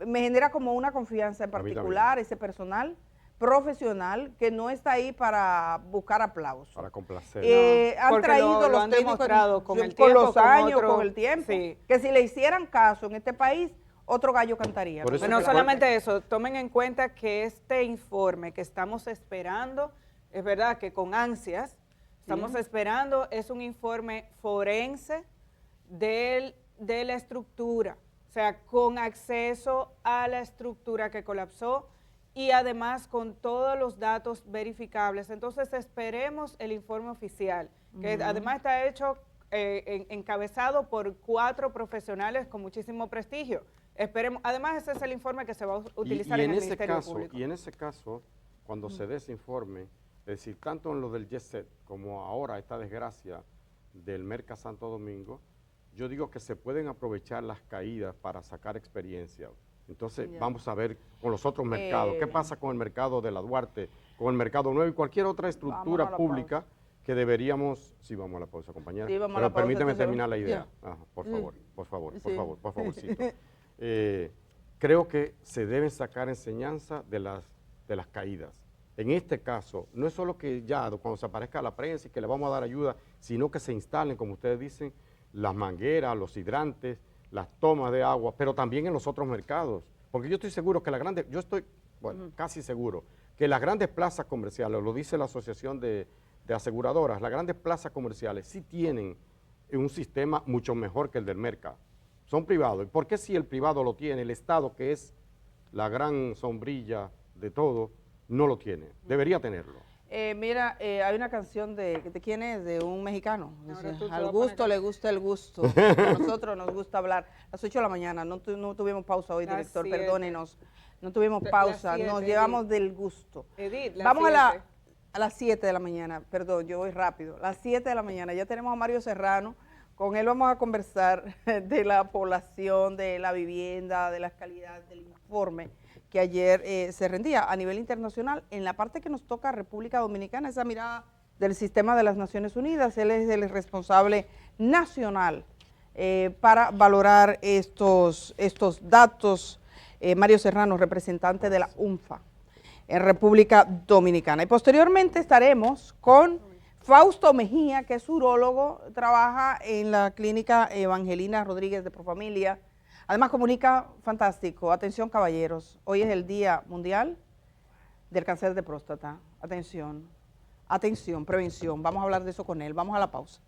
me genera como una confianza en particular, ese personal profesional que no está ahí para buscar aplausos. Para complacer. Han traído los técnicos con el tiempo, los años, con el tiempo, que si le hicieran caso en este país, otro gallo cantaría. Pero no solamente eso, tomen en cuenta que este informe que estamos esperando, es verdad que con ansias, estamos esperando, es un informe forense de la estructura, o sea, con acceso a la estructura que colapsó y además con todos los datos verificables. Entonces esperemos el informe oficial, que además está hecho, encabezado por 4 profesionales con muchísimo prestigio. Esperemos, además ese es el informe que se va a utilizar en el Ministerio Público. Y en ese caso, cuando se dé ese informe, es decir, tanto en lo del jet set como ahora esta desgracia del Merca Santo Domingo, yo digo que se pueden aprovechar las caídas para sacar experiencia. Entonces vamos a ver con los otros mercados, qué pasa con el mercado de la Duarte, con el mercado nuevo y cualquier otra estructura pública que deberíamos, vamos a la pausa, compañera, pero permíteme terminar la idea, por favorcito. Creo que se deben sacar enseñanza de las caídas. En este caso, no es solo que ya cuando se aparezca la prensa y que le vamos a dar ayuda, sino que se instalen, como ustedes dicen, las mangueras, los hidrantes, las tomas de agua, pero también en los otros mercados. Porque yo estoy seguro que casi seguro, que las grandes plazas comerciales, lo dice la Asociación de Aseguradoras, las grandes plazas comerciales sí tienen un sistema mucho mejor que el del mercado. Son privados. ¿Y por qué si el privado lo tiene, el Estado, que es la gran sombrilla de todo, no lo tiene? Debería tenerlo. Mira, hay una canción de quién es, de un mexicano. Dice, al gusto le gusta el gusto. A nosotros nos gusta hablar. A las 8 de la mañana, no tuvimos pausa hoy, director, perdónenos. No tuvimos pausa, nos llevamos del gusto. Edith, vamos a las 7 de la mañana, perdón, yo voy rápido. Las 7 de la mañana, ya tenemos a Mario Serrano. Con él vamos a conversar de la población, de la vivienda, de las calidades del informe que ayer se rendía a nivel internacional. En la parte que nos toca a República Dominicana, esa mirada del sistema de las Naciones Unidas, él es el responsable nacional para valorar estos datos. Mario Serrano, representante de la UNFA en República Dominicana. Y posteriormente estaremos con Fausto Mejía, que es urólogo, trabaja en la clínica Evangelina Rodríguez de Profamilia. Además comunica fantástico. Atención, caballeros, hoy es el Día Mundial del Cáncer de Próstata. Atención, atención, prevención. Vamos a hablar de eso con él. Vamos a la pausa.